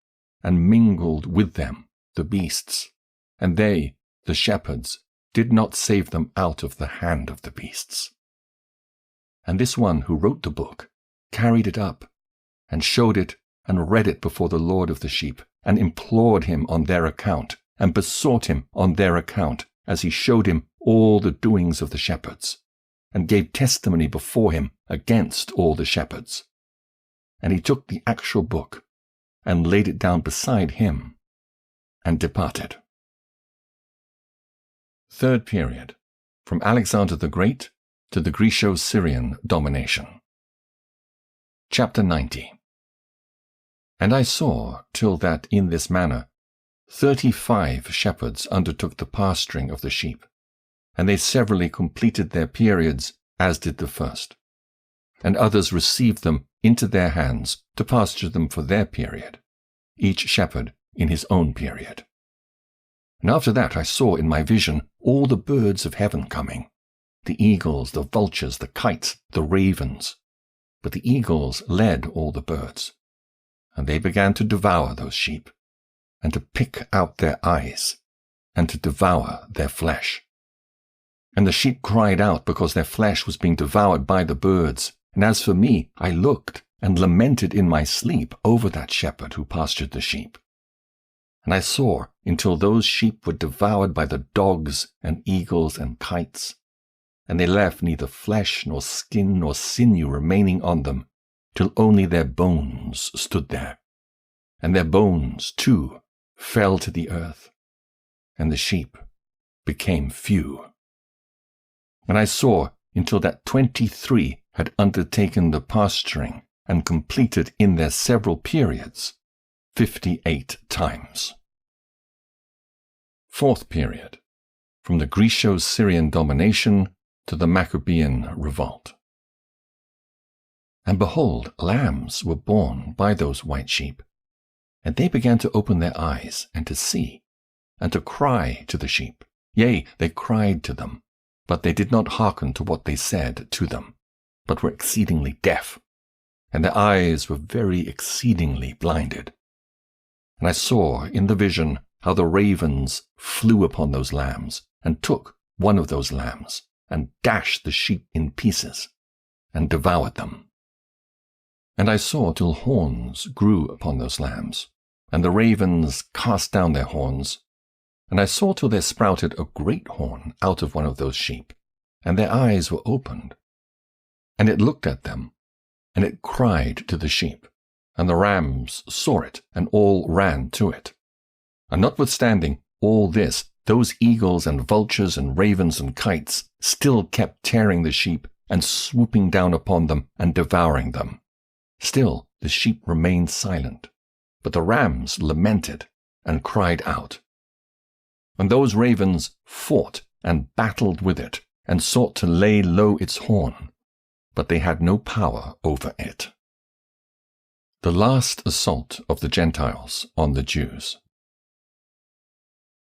and mingled with them the beasts. And they, the shepherds, did not save them out of the hand of the beasts. And this one who wrote the book carried it up, and showed it and read it before the Lord of the sheep, and implored him on their account, and besought him on their account, as he showed him all the doings of the shepherds, and gave testimony before him against all the shepherds. And he took the actual book, and laid it down beside him, and departed. Third period, from Alexander the Great to the Greco-Syrian domination. Chapter 90. And I saw, till that in this manner 35 shepherds undertook the pasturing of the sheep, and they severally completed their periods, as did the first. And others received them into their hands to pasture them for their period, each shepherd in his own period. And after that I saw in my vision all the birds of heaven coming, the eagles, the vultures, the kites, the ravens. But the eagles led all the birds, and they began to devour those sheep, and to pick out their eyes, and to devour their flesh. And the sheep cried out because their flesh was being devoured by the birds. And as for me, I looked and lamented in my sleep over that shepherd who pastured the sheep. And I saw until those sheep were devoured by the dogs and eagles and kites, and they left neither flesh nor skin nor sinew remaining on them, till only their bones stood there. And their bones, too, fell to the earth, and the sheep became few. And I saw until that 23 had undertaken the pasturing and completed in their several periods 58 times. Fourth period, from the Greco-Syrian domination to the Maccabean revolt. And behold, lambs were born by those white sheep, and they began to open their eyes and to see, and to cry to the sheep. Yea, they cried to them, but they did not hearken to what they said to them, but were exceedingly deaf, and their eyes were very exceedingly blinded. And I saw in the vision how the ravens flew upon those lambs, and took one of those lambs, and dashed the sheep in pieces, and devoured them. And I saw till horns grew upon those lambs, and the ravens cast down their horns. And I saw till there sprouted a great horn out of one of those sheep, and their eyes were opened. And it looked at them, and it cried to the sheep, and the rams saw it, and all ran to it. And notwithstanding all this, those eagles and vultures and ravens and kites still kept tearing the sheep, and swooping down upon them, and devouring them. Still the sheep remained silent, but the rams lamented, and cried out. And those ravens fought and battled with it, and sought to lay low its horn, but they had no power over it. The last assault of the Gentiles on the Jews.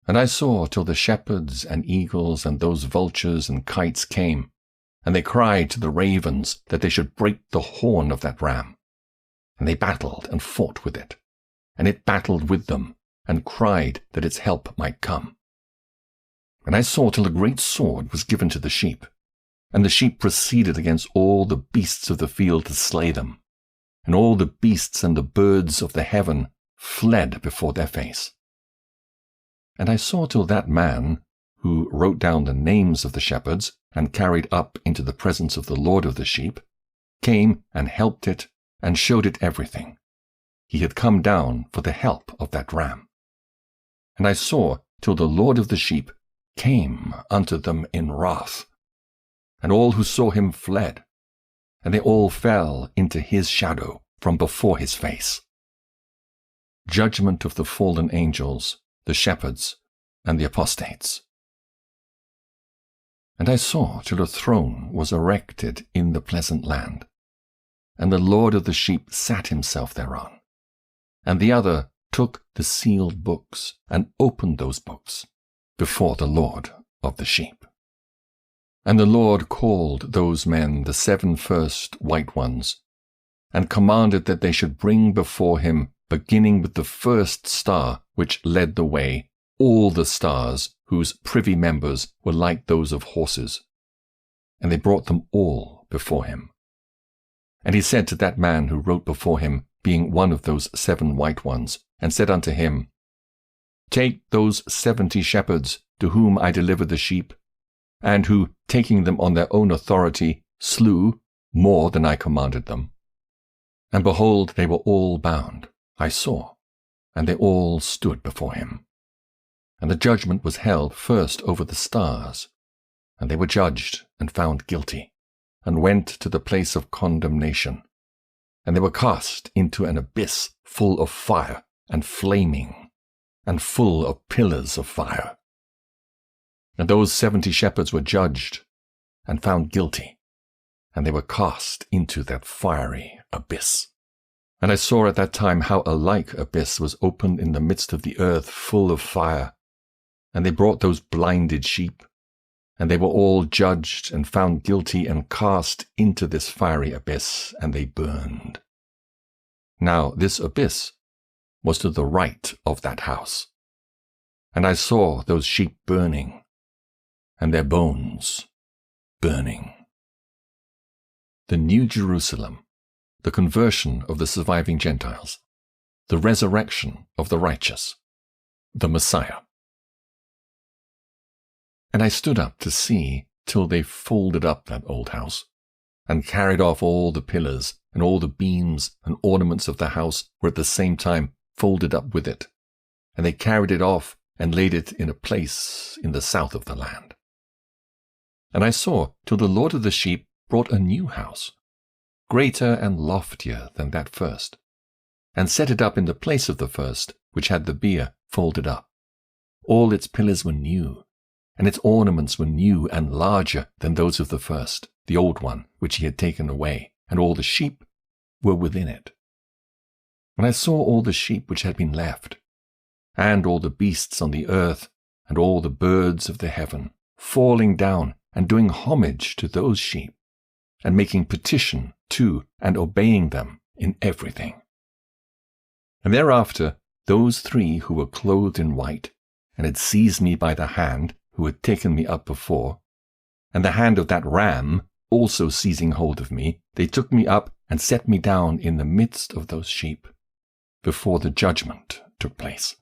And I saw till the shepherds and eagles and those vultures and kites came, and they cried to the ravens that they should break the horn of that ram. And they battled and fought with it, and it battled with them, and cried that its help might come. And I saw till a great sword was given to the sheep, and the sheep proceeded against all the beasts of the field to slay them, and all the beasts and the birds of the heaven fled before their face. And I saw till that man, who wrote down the names of the shepherds, and carried up into the presence of the Lord of the sheep, came and helped it, and showed it everything. He had come down for the help of that ram. And I saw till the Lord of the sheep came unto them in wrath. And all who saw him fled, and they all fell into his shadow from before his face. Judgment of the fallen angels, the shepherds, and the apostates. And I saw till a throne was erected in the pleasant land, and the Lord of the sheep sat himself thereon. And the other took the sealed books, and opened those books before the Lord of the sheep. And the Lord called those men the 7 first white ones, and commanded that they should bring before him, beginning with the first star which led the way, all the stars whose privy members were like those of horses. And they brought them all before him. And he said to that man who wrote before him, being one of those 7 white ones, and said unto him, Take those 70 shepherds to whom I delivered the sheep, and who, taking them on their own authority, slew more than I commanded them. And behold, they were all bound, I saw, and they all stood before him. And the judgment was held first over the stars, and they were judged and found guilty, and went to the place of condemnation. And they were cast into an abyss full of fire and flaming, and full of pillars of fire. And those 70 shepherds were judged and found guilty, and they were cast into that fiery abyss. And I saw at that time how a like abyss was opened in the midst of the earth full of fire. And they brought those blinded sheep, and they were all judged and found guilty and cast into this fiery abyss, and they burned. Now this abyss was to the right of that house. And I saw those sheep burning, and their bones burning. The New Jerusalem, the conversion of the surviving Gentiles, the resurrection of the righteous, the Messiah. And I stood up to see till they folded up that old house, and carried off all the pillars, and all the beams and ornaments of the house were at the same time folded up with it. And they carried it off, and laid it in a place in the south of the land. And I saw till the Lord of the sheep brought a new house, greater and loftier than that first, and set it up in the place of the first, which had the bier folded up. All its pillars were new, and its ornaments were new and larger than those of the first, the old one, which he had taken away, and all the sheep were within it. And I saw all the sheep which had been left, and all the beasts on the earth, and all the birds of the heaven, falling down and doing homage to those sheep, and making petition to and obeying them in everything. And thereafter those 3 who were clothed in white, and had seized me by the hand, who had taken me up before, and the hand of that ram also seizing hold of me, they took me up and set me down in the midst of those sheep, before the judgment took place.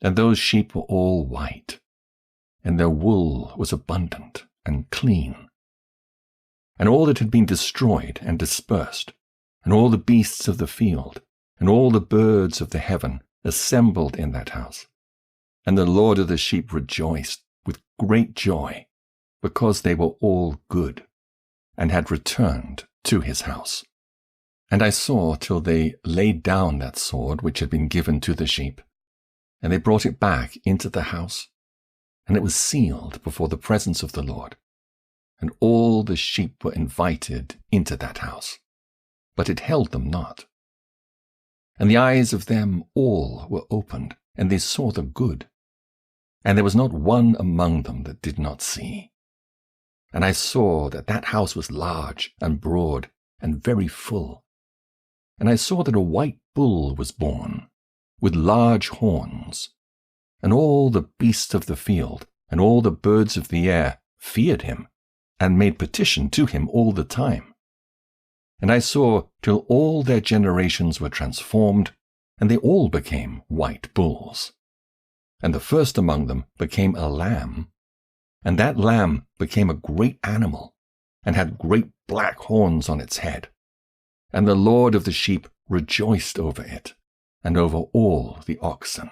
And those sheep were all white, and their wool was abundant and clean. And all that had been destroyed and dispersed, and all the beasts of the field, and all the birds of the heaven assembled in that house. And the Lord of the sheep rejoiced with great joy, because they were all good, and had returned to his house. And I saw till they laid down that sword which had been given to the sheep, and they brought it back into the house, and it was sealed before the presence of the Lord. And all the sheep were invited into that house, but it held them not. And the eyes of them all were opened, and they saw the good. And there was not one among them that did not see. And I saw that that house was large and broad and very full. And I saw that a white bull was born, with large horns. And all the beasts of the field and all the birds of the air feared him, and made petition to him all the time. And I saw till all their generations were transformed, and they all became white bulls. And the first among them became a lamb, and that lamb became a great animal, and had great black horns on its head. and the Lord of the sheep rejoiced over it, and over all the oxen.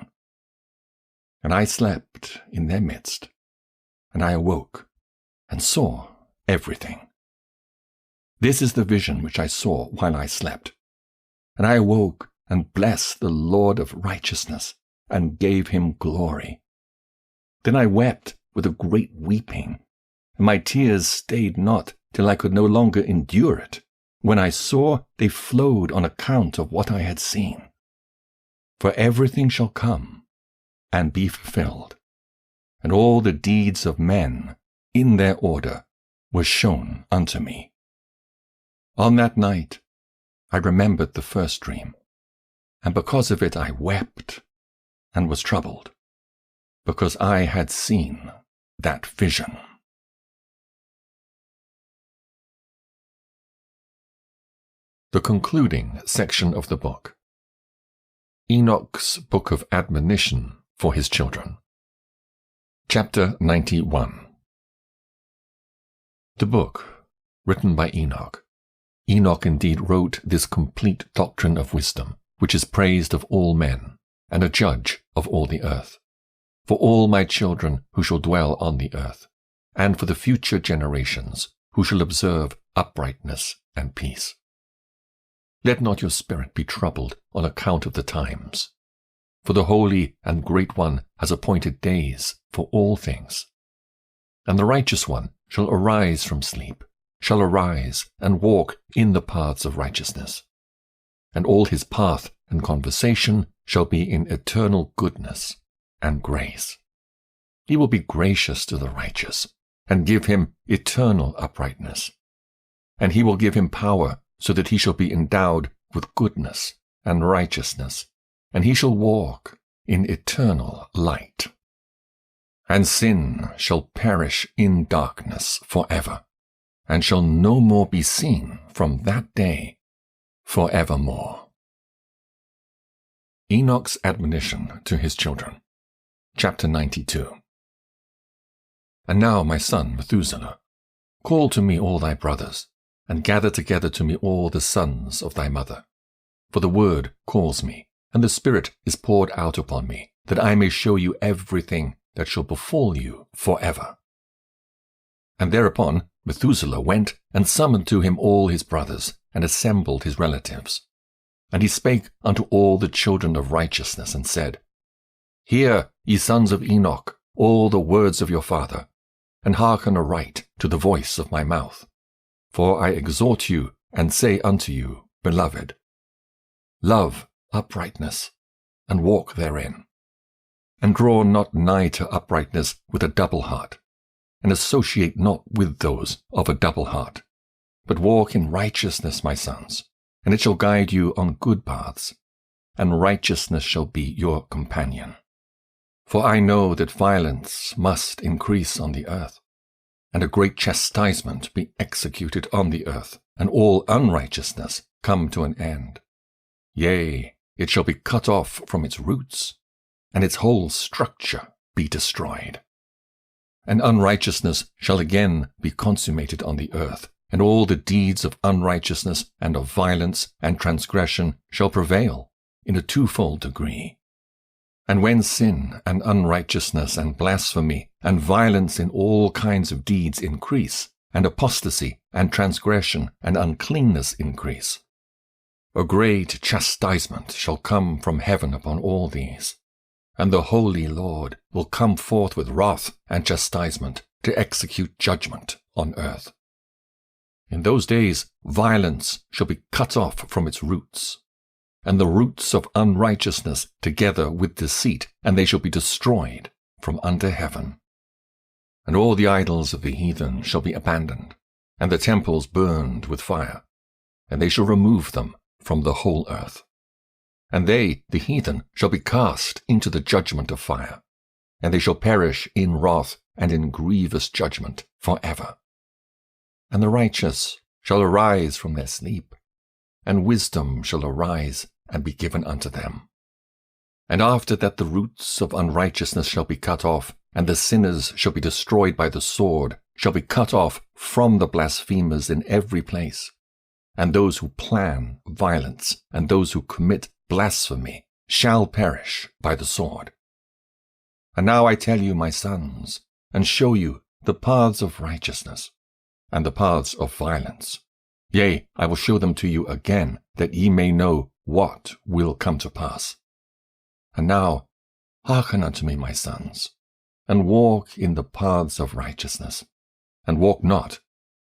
And I slept in their midst, and I awoke, and saw everything. This is the vision which I saw while I slept. And I awoke, and blessed the Lord of righteousness, and gave him glory. Then I wept with a great weeping, and my tears stayed not till I could no longer endure it, when I saw they flowed on account of what I had seen. For everything shall come and be fulfilled, and all the deeds of men in their order were shown unto me. On that night I remembered the first dream, and because of it I wept and was troubled, because I had seen that vision. The concluding section of the book. Enoch's Book of Admonition for his children. Chapter 91. The book, written by Enoch. Enoch indeed wrote this complete doctrine of wisdom, which is praised of all men, and a judge of all the earth, for all my children who shall dwell on the earth, and for the future generations who shall observe uprightness and peace. Let not your spirit be troubled on account of the times, for the Holy and Great One has appointed days for all things. And the Righteous One shall arise from sleep, shall arise and walk in the paths of righteousness. And all his path and conversation shall be in eternal goodness and grace. He will be gracious to the righteous, and give him eternal uprightness. And he will give him power, so that he shall be endowed with goodness and righteousness, and he shall walk in eternal light. And sin shall perish in darkness forever, and shall no more be seen from that day forevermore. Enoch's admonition to his children. Chapter 92. And now, my son Methuselah, call to me all thy brothers, and gather together to me all the sons of thy mother. For the word calls me, and the Spirit is poured out upon me, that I may show you everything that shall befall you forever. And thereupon Methuselah went and summoned to him all his brothers, and assembled his relatives. And he spake unto all the children of righteousness, and said, Hear, ye sons of Enoch, all the words of your father, and hearken aright to the voice of my mouth. For I exhort you, and say unto you, beloved, love uprightness, and walk therein. And draw not nigh to uprightness with a double heart, and associate not with those of a double heart, but walk in righteousness, my sons, and it shall guide you on good paths, and righteousness shall be your companion. For I know that violence must increase on the earth, and a great chastisement be executed on the earth, and all unrighteousness come to an end. Yea, it shall be cut off from its roots, and its whole structure be destroyed. And unrighteousness shall again be consummated on the earth, and all the deeds of unrighteousness and of violence and transgression shall prevail in a twofold degree. And when sin and unrighteousness and blasphemy and violence in all kinds of deeds increase, and apostasy and transgression and uncleanness increase, a great chastisement shall come from heaven upon all these, and the Holy Lord will come forth with wrath and chastisement to execute judgment on earth. In those days violence shall be cut off from its roots, and the roots of unrighteousness together with deceit, and they shall be destroyed from under heaven. And all the idols of the heathen shall be abandoned, and the temples burned with fire, and they shall remove them from the whole earth. And they, the heathen, shall be cast into the judgment of fire, and they shall perish in wrath and in grievous judgment forever. And the righteous shall arise from their sleep, and wisdom shall arise and be given unto them. And after that the roots of unrighteousness shall be cut off, and the sinners shall be destroyed by the sword, shall be cut off from the blasphemers in every place. and those who plan violence, and those who commit blasphemy shall perish by the sword. And now I tell you, my sons, and show you the paths of righteousness, and the paths of violence. Yea, I will show them to you again, that ye may know what will come to pass. And now hearken unto me, my sons, and walk in the paths of righteousness, and walk not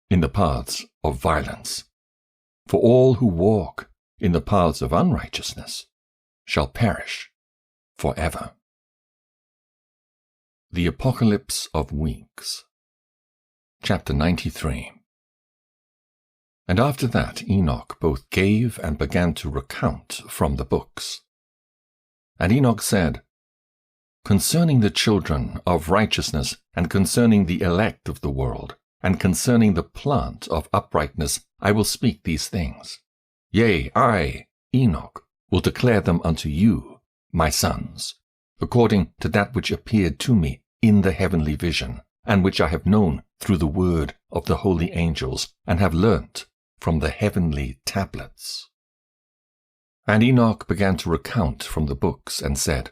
in the paths of violence. For all who walk in the paths of unrighteousness shall perish forever. The Apocalypse of Weeks. Chapter 93. And after that Enoch both gave and began to recount from the books. And Enoch said, Concerning the children of righteousness, and concerning the elect of the world, and concerning the plant of uprightness, I will speak these things. Yea, I, Enoch, will declare them unto you, my sons, according to that which appeared to me in the heavenly vision, and which I have known through the word of the holy angels, and have learnt from the heavenly tablets. And Enoch began to recount from the books, and said,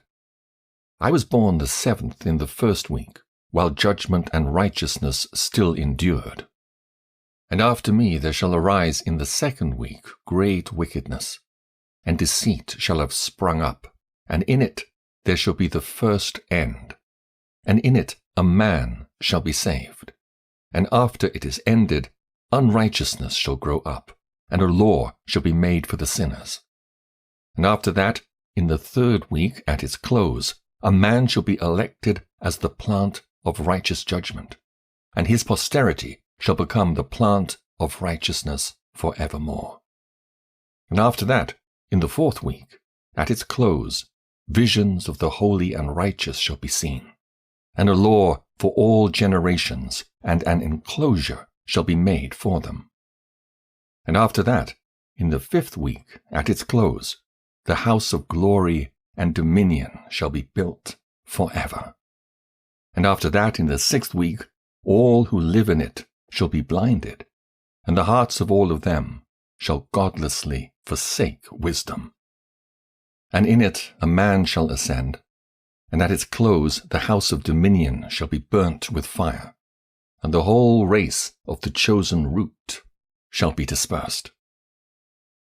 I was born the 7th in the 1st week, while judgment and righteousness still endured. And after me there shall arise in the 2nd week great wickedness, and deceit shall have sprung up, and in it there shall be the first end, and in it a man shall be saved. And after it is ended, unrighteousness shall grow up, and a law shall be made for the sinners. And after that, in the 3rd week at its close, a man shall be elected as the plant of righteous judgment, and his posterity shall become the plant of righteousness for evermore. And after that, in the 4th week, at its close, visions of the holy and righteous shall be seen, and a law for all generations, and an enclosure shall be made for them. And after that, in the 5th week, at its close, the house of glory and dominion shall be built forever. And after that, in the 6th week, all who live in it shall be blinded, and the hearts of all of them shall godlessly forsake wisdom. And in it a man shall ascend, and at its close the house of dominion shall be burnt with fire, and the whole race of the chosen root shall be dispersed.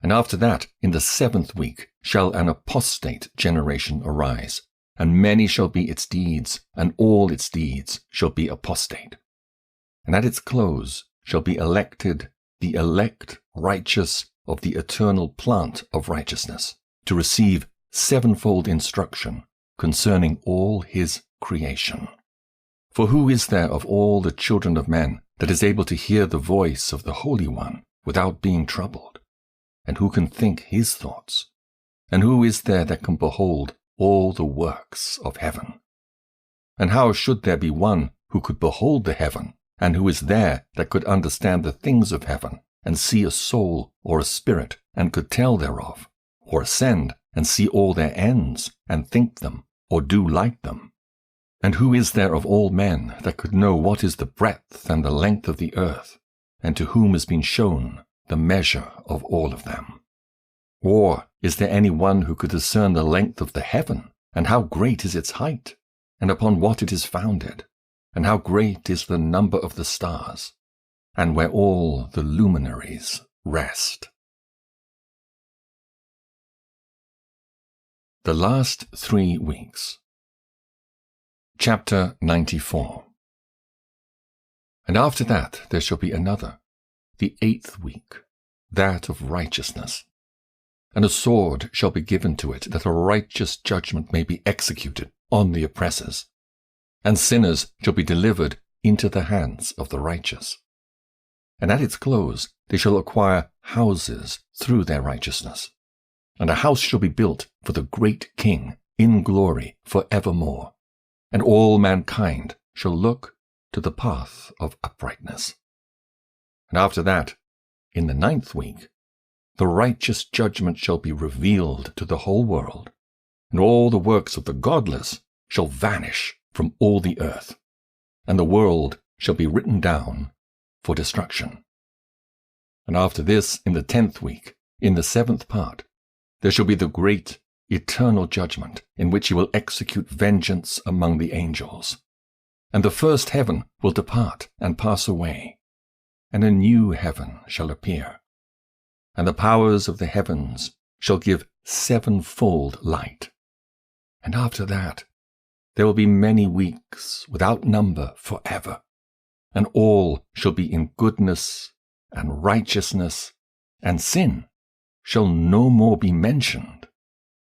And after that, in the 7th week, shall an apostate generation arise, and many shall be its deeds, and all its deeds shall be apostate. And at its close shall be elected the elect righteous of the eternal plant of righteousness, to receive 7-fold instruction concerning all his creation. For who is there of all the children of men that is able to hear the voice of the Holy One without being troubled? And who can think his thoughts? And who is there that can behold all the works of heaven? And how should there be one who could behold the heaven, and who is there that could understand the things of heaven, and see a soul or a spirit, and could tell thereof, or ascend and see all their ends, and think them, or do like them? And who is there of all men that could know what is the breadth and the length of the earth, and to whom has been shown the measure of all of them? Or is there any one who could discern the length of the heaven, and how great is its height, and upon what it is founded, and how great is the number of the stars, and where all the luminaries rest? The last 3 weeks. Chapter 94. And after that there shall be another, the 8th week, that of righteousness. And a sword shall be given to it, that a righteous judgment may be executed on the oppressors. And sinners shall be delivered into the hands of the righteous. And at its close they shall acquire houses through their righteousness. And a house shall be built for the great King in glory for evermore. And all mankind shall look to the path of uprightness. And after that, in the 9th week, the righteous judgment shall be revealed to the whole world, and all the works of the godless shall vanish from all the earth, and the world shall be written down for destruction. And after this, in the 10th week, in the 7th part, there shall be the great, eternal judgment, in which he will execute vengeance among the angels. And the first heaven will depart and pass away, and a new heaven shall appear. And the powers of the heavens shall give sevenfold light. And after that, there will be many weeks without number forever, and all shall be in goodness and righteousness, and sin shall no more be mentioned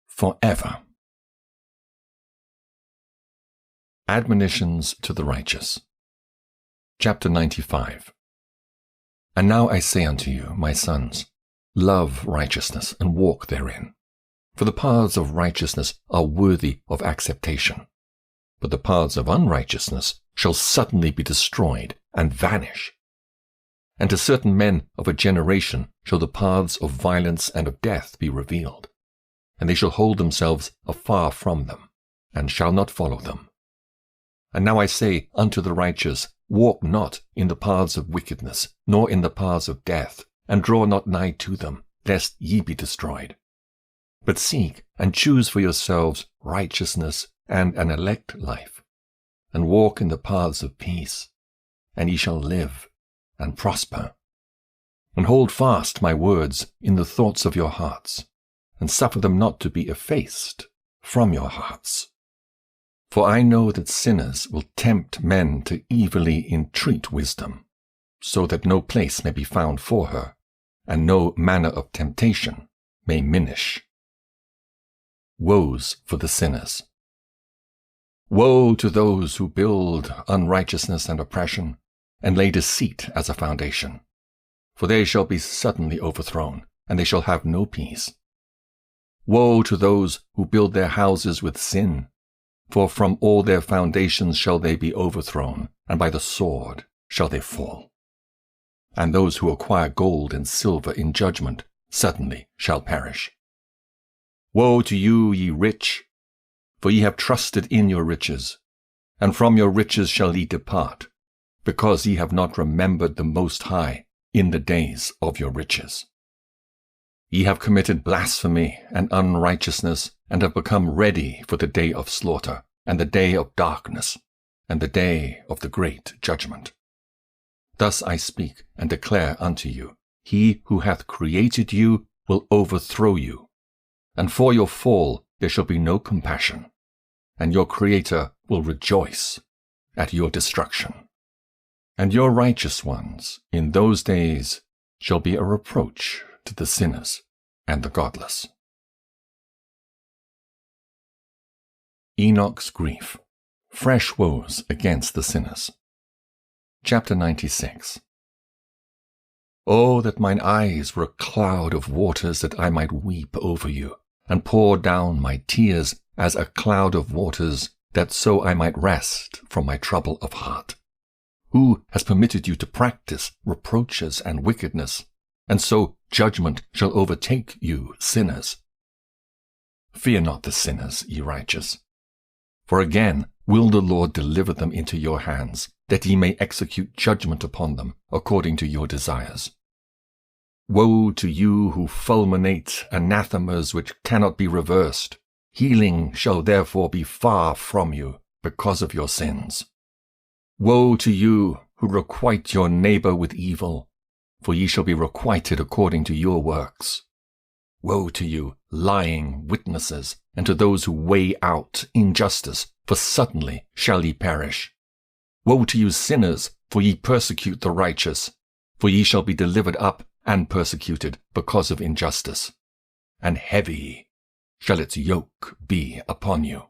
forever. Admonitions to the righteous. Chapter 95. And now I say unto you, my sons, love righteousness and walk therein. For the paths of righteousness are worthy of acceptation, but the paths of unrighteousness shall suddenly be destroyed and vanish. And to certain men of a generation shall the paths of violence and of death be revealed, and they shall hold themselves afar from them, and shall not follow them. And now I say unto the righteous, walk not in the paths of wickedness, nor in the paths of death, and draw not nigh to them, lest ye be destroyed. But seek and choose for yourselves righteousness and an elect life, and walk in the paths of peace, and ye shall live and prosper. And hold fast my words in the thoughts of your hearts, and suffer them not to be effaced from your hearts. For I know that sinners will tempt men to evilly entreat wisdom, so that no place may be found for her, and no manner of temptation may minish. Woes for the sinners. Woe to those who build unrighteousness and oppression, and lay deceit as a foundation. For they shall be suddenly overthrown, and they shall have no peace. Woe to those who build their houses with sin, for from all their foundations shall they be overthrown, and by the sword shall they fall. And those who acquire gold and silver in judgment suddenly shall perish. Woe to you, ye rich, for ye have trusted in your riches, and from your riches shall ye depart, because ye have not remembered the Most High in the days of your riches. Ye have committed blasphemy and unrighteousness, and have become ready for the day of slaughter, and the day of darkness, and the day of the great judgment. Thus I speak and declare unto you, he who hath created you will overthrow you, and for your fall there shall be no compassion, and your Creator will rejoice at your destruction. And your righteous ones in those days shall be a reproach to the sinners and the godless. Enoch's grief. Fresh woes against the sinners. Chapter 96. Oh, that mine eyes were a cloud of waters, that I might weep over you, and pour down my tears as a cloud of waters, that so I might rest from my trouble of heart. Who has permitted you to practice reproaches and wickedness, and so judgment shall overtake you, sinners? Fear not the sinners, ye righteous. For again will the Lord deliver them into your hands, that ye may execute judgment upon them according to your desires. Woe to you who fulminate anathemas which cannot be reversed. Healing shall therefore be far from you because of your sins. Woe to you who requite your neighbor with evil, for ye shall be requited according to your works. Woe to you, lying witnesses, and to those who weigh out injustice, for suddenly shall ye perish. Woe to you, sinners, for ye persecute the righteous, for ye shall be delivered up and persecuted because of injustice, and heavy shall its yoke be upon you.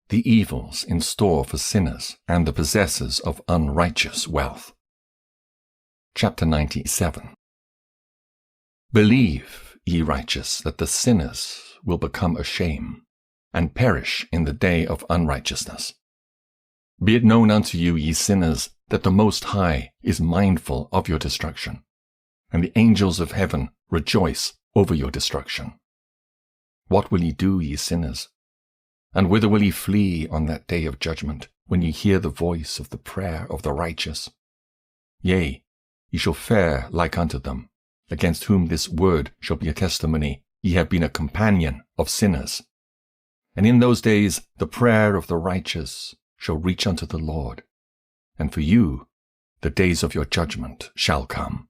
The evils in store for sinners and the possessors of unrighteous wealth. Chapter 97. Believe, ye righteous, that the sinners will become a shame, and perish in the day of unrighteousness. Be it known unto you, ye sinners, that the Most High is mindful of your destruction, and the angels of heaven rejoice over your destruction. What will ye do, ye sinners? And whither will ye flee on that day of judgment, when ye hear the voice of the prayer of the righteous? Yea, ye shall fare like unto them, against whom this word shall be a testimony, ye have been a companion of sinners. And in those days the prayer of the righteous shall reach unto the Lord, and for you the days of your judgment shall come.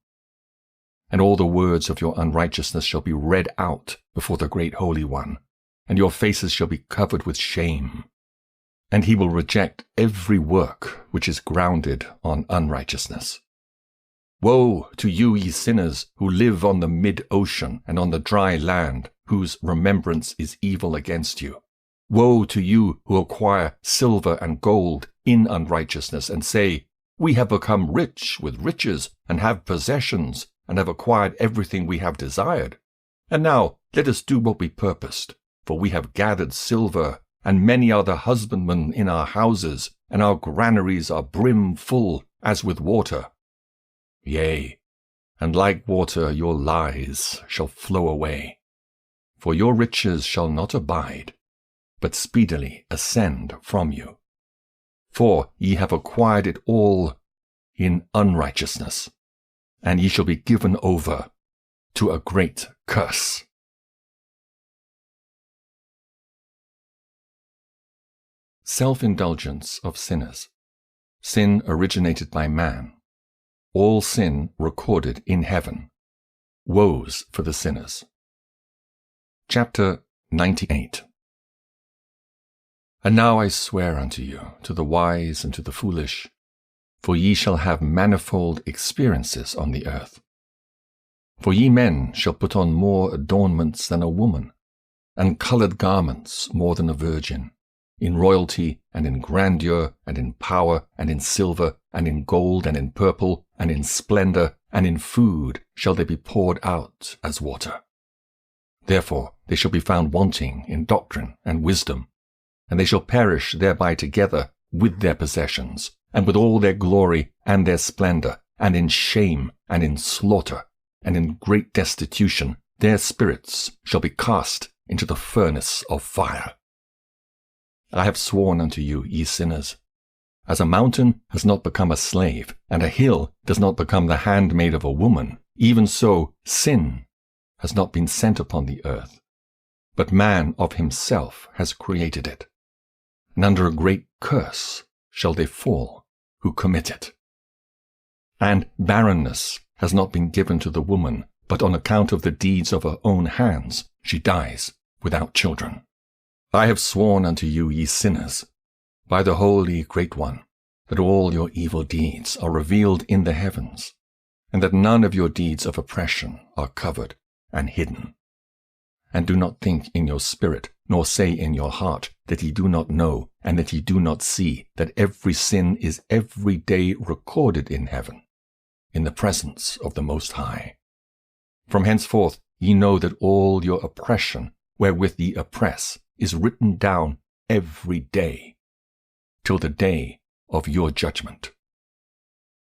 And all the words of your unrighteousness shall be read out before the great Holy One, and your faces shall be covered with shame. And he will reject every work which is grounded on unrighteousness. Woe to you, ye sinners, who live on the mid-ocean and on the dry land, whose remembrance is evil against you. Woe to you who acquire silver and gold in unrighteousness, and say, We have become rich with riches, and have possessions, and have acquired everything we have desired. And now let us do what we purposed, for we have gathered silver, and many are the husbandmen in our houses, and our granaries are brim full as with water. Yea, and like water your lies shall flow away. For your riches shall not abide, but speedily ascend from you. For ye have acquired it all in unrighteousness, and ye shall be given over to a great curse. Self-indulgence of sinners. Sin originated by man. All sin recorded in heaven. Woes for the sinners. Chapter 98. And now I swear unto you, to the wise and to the foolish, for ye shall have manifold experiences on the earth. For ye men shall put on more adornments than a woman, and coloured garments more than a virgin. In royalty, and in grandeur, and in power, and in silver, and in gold, and in purple, and in splendor, and in food shall they be poured out as water. Therefore they shall be found wanting in doctrine and wisdom, and they shall perish thereby together with their possessions, and with all their glory and their splendor, and in shame, and in slaughter, and in great destitution their spirits shall be cast into the furnace of fire. I have sworn unto you, ye sinners, as a mountain has not become a slave, and a hill does not become the handmaid of a woman, even so sin has not been sent upon the earth, but man of himself has created it. And under a great curse shall they fall who commit it. And barrenness has not been given to the woman, but on account of the deeds of her own hands she dies without children. I have sworn unto you, ye sinners, by the Holy Great One, that all your evil deeds are revealed in the heavens, and that none of your deeds of oppression are covered and hidden. And do not think in your spirit, nor say in your heart, that ye do not know, and that ye do not see, that every sin is every day recorded in heaven, in the presence of the Most High. From henceforth ye know that all your oppression, wherewith ye oppress, is written down every day, till the day of your judgment.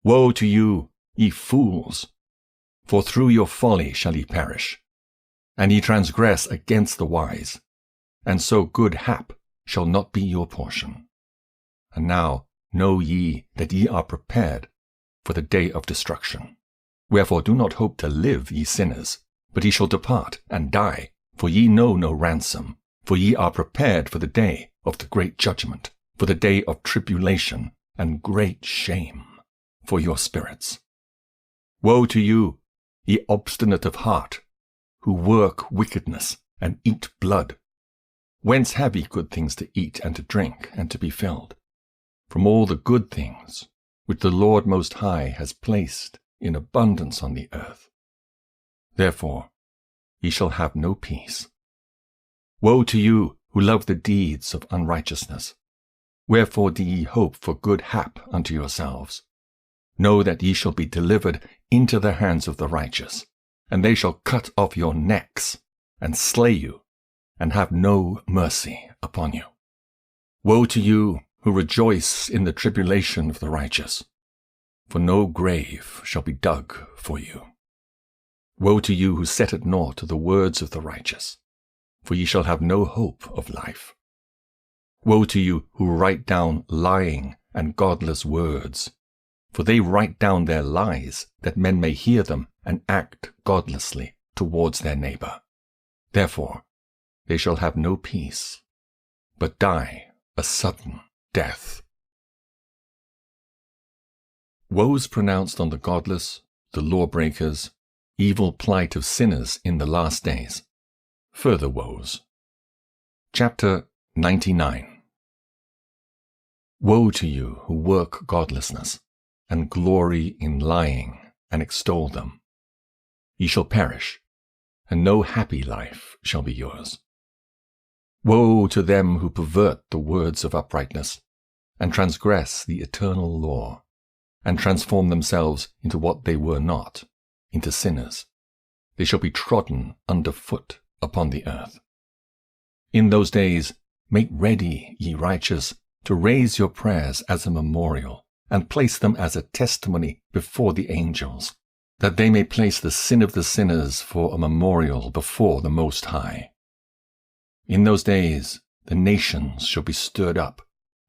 Woe to you, ye fools! For through your folly shall ye perish, and ye transgress against the wise, and so good hap shall not be your portion. And now know ye that ye are prepared for the day of destruction. Wherefore do not hope to live, ye sinners, but ye shall depart and die, for ye know no ransom. For ye are prepared for the day of the great judgment, for the day of tribulation and great shame for your spirits. Woe to you, ye obstinate of heart, who work wickedness and eat blood. Whence have ye good things to eat and to drink and to be filled? From all the good things which the Lord Most High has placed in abundance on the earth. Therefore ye shall have no peace. Woe to you who love the deeds of unrighteousness. Wherefore do ye hope for good hap unto yourselves? Know that ye shall be delivered into the hands of the righteous, and they shall cut off your necks, and slay you, and have no mercy upon you. Woe to you who rejoice in the tribulation of the righteous, for no grave shall be dug for you. Woe to you who set at naught the words of the righteous, for ye shall have no hope of life. Woe to you who write down lying and godless words, for they write down their lies, that men may hear them and act godlessly towards their neighbor. Therefore they shall have no peace, but die a sudden death. Woes pronounced on the godless, the lawbreakers, evil plight of sinners in the last days. Further woes. Chapter 99. Woe to you who work godlessness, and glory in lying, and extol them. Ye shall perish, and no happy life shall be yours. Woe to them who pervert the words of uprightness, and transgress the eternal law, and transform themselves into what they were not, into sinners. They shall be trodden under foot upon the earth. In those days make ready, ye righteous, to raise your prayers as a memorial, and place them as a testimony before the angels, that they may place the sin of the sinners for a memorial before the Most High. In those days the nations shall be stirred up,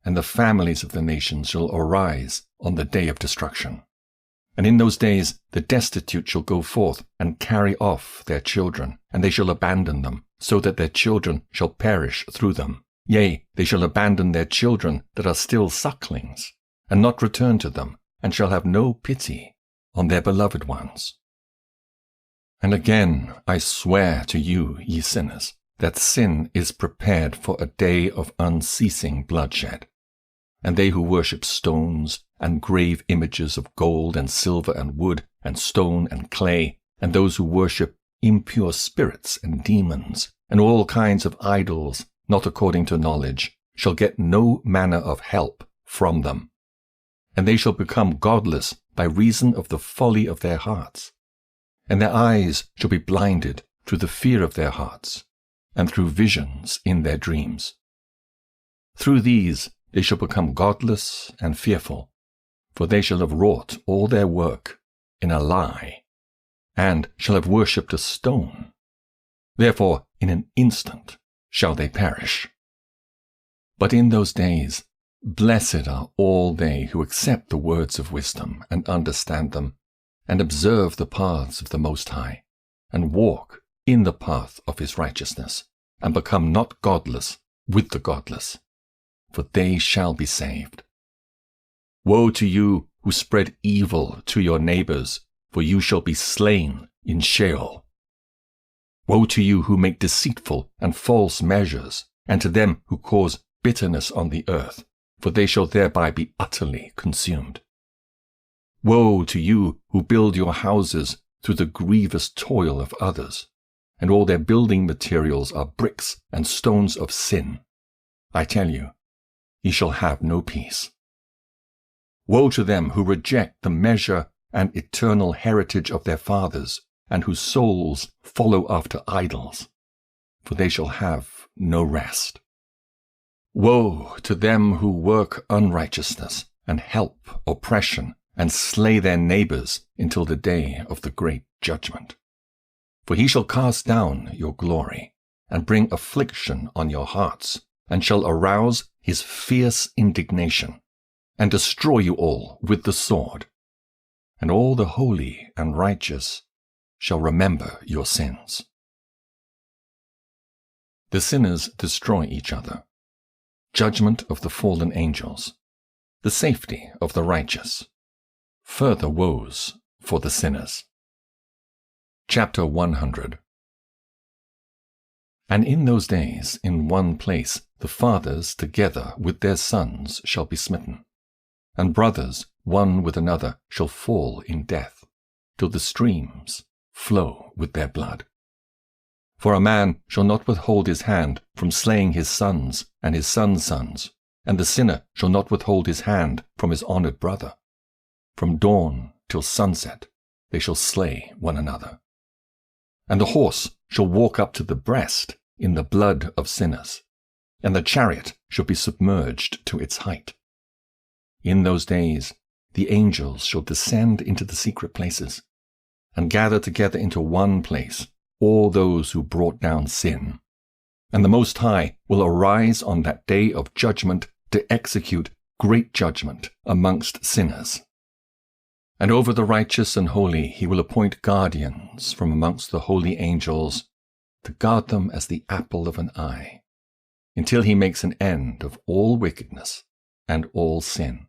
and the families of the nations shall arise on the day of destruction. And in those days the destitute shall go forth and carry off their children, and they shall abandon them, so that their children shall perish through them. Yea, they shall abandon their children that are still sucklings, and not return to them, and shall have no pity on their beloved ones. And again I swear to you, ye sinners, that sin is prepared for a day of unceasing bloodshed. And they who worship stones, and grave images of gold and silver and wood and stone and clay, and those who worship impure spirits and demons, and all kinds of idols not according to knowledge, shall get no manner of help from them. And they shall become godless by reason of the folly of their hearts. And their eyes shall be blinded through the fear of their hearts, and through visions in their dreams. Through these they shall become godless and fearful, for they shall have wrought all their work in a lie, and shall have worshipped a stone. Therefore in an instant shall they perish. But in those days blessed are all they who accept the words of wisdom and understand them, and observe the paths of the Most High, and walk in the path of his righteousness, and become not godless with the godless, for they shall be saved. Woe to you who spread evil to your neighbors, for you shall be slain in Sheol. Woe to you who make deceitful and false measures, and to them who cause bitterness on the earth, for they shall thereby be utterly consumed. Woe to you who build your houses through the grievous toil of others, and all their building materials are bricks and stones of sin. I tell you, ye shall have no peace. Woe to them who reject the measure and eternal heritage of their fathers, and whose souls follow after idols, for they shall have no rest. Woe to them who work unrighteousness, and help oppression, and slay their neighbors until the day of the great judgment. For he shall cast down your glory, and bring affliction on your hearts, and shall arouse his fierce indignation, and destroy you all with the sword. And all the holy and righteous shall remember your sins. The sinners destroy each other. Judgment of the fallen angels. The safety of the righteous. Further woes for the sinners. Chapter 100. And in those days, in one place, the fathers together with their sons shall be smitten, and brothers one with another shall fall in death, till the streams flow with their blood. For a man shall not withhold his hand from slaying his sons and his sons' sons, and the sinner shall not withhold his hand from his honored brother. From dawn till sunset they shall slay one another. And the horse shall walk up to the breast in the blood of sinners, and the chariot shall be submerged to its height. In those days the angels shall descend into the secret places, and gather together into one place all those who brought down sin. And the Most High will arise on that day of judgment to execute great judgment amongst sinners, And over the righteous and holy he will appoint guardians from amongst the holy angels, to guard them as the apple of an eye, until he makes an end of all wickedness and all sin.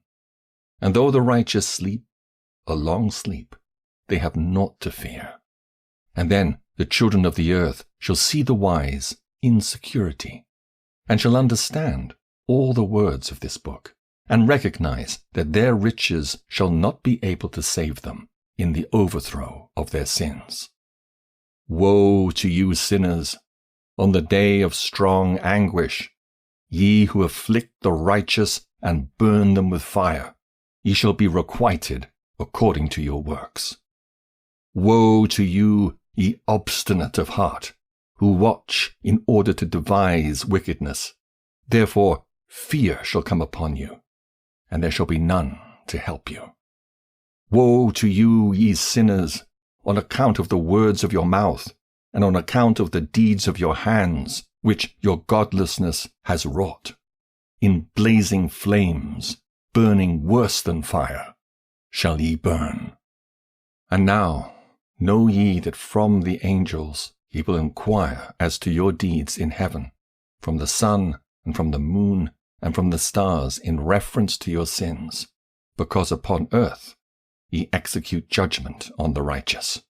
And though the righteous sleep a long sleep, they have naught to fear. And then the children of the earth shall see the wise in security, and shall understand all the words of this book, and recognize that their riches shall not be able to save them in the overthrow of their sins. Woe to you sinners, on the day of strong anguish, ye who afflict the righteous and burn them with fire, ye shall be requited according to your works. Woe to you, ye obstinate of heart, who watch in order to devise wickedness. Therefore fear shall come upon you, and there shall be none to help you. Woe to you, ye sinners, on account of the words of your mouth, and on account of the deeds of your hands, which your godlessness has wrought. In blazing flames, burning worse than fire, shall ye burn. And now know ye that from the angels ye will inquire as to your deeds in heaven, from the sun, and from the moon, and from the stars, in reference to your sins, because upon earth ye execute judgment on the righteous.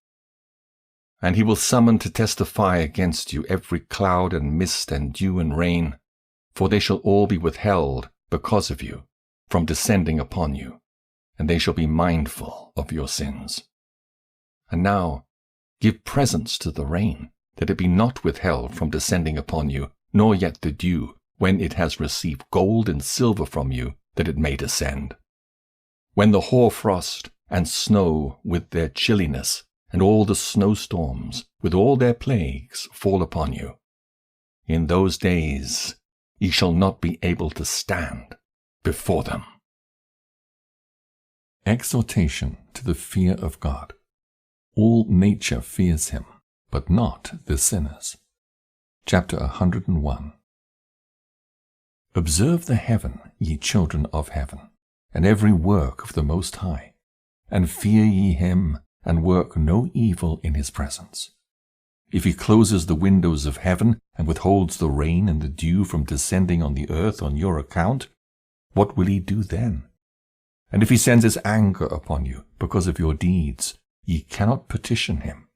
And he will summon to testify against you every cloud and mist and dew and rain, for they shall all be withheld because of you from descending upon you, and they shall be mindful of your sins. And now give presents to the rain, that it be not withheld from descending upon you, nor yet the dew, when it has received gold and silver from you, that it may descend. When the hoarfrost and snow with their chilliness, and all the snowstorms with all their plagues fall upon you, in those days ye shall not be able to stand before them. Exhortation to the fear of God. All nature fears him, but not the sinners. Chapter 101. Observe the heaven, ye children of heaven, and every work of the Most High, and fear ye him, and work no evil in his presence. If he closes the windows of heaven, and withholds the rain and the dew from descending on the earth on your account, what will he do then? And if he sends his anger upon you because of your deeds, ye cannot petition him,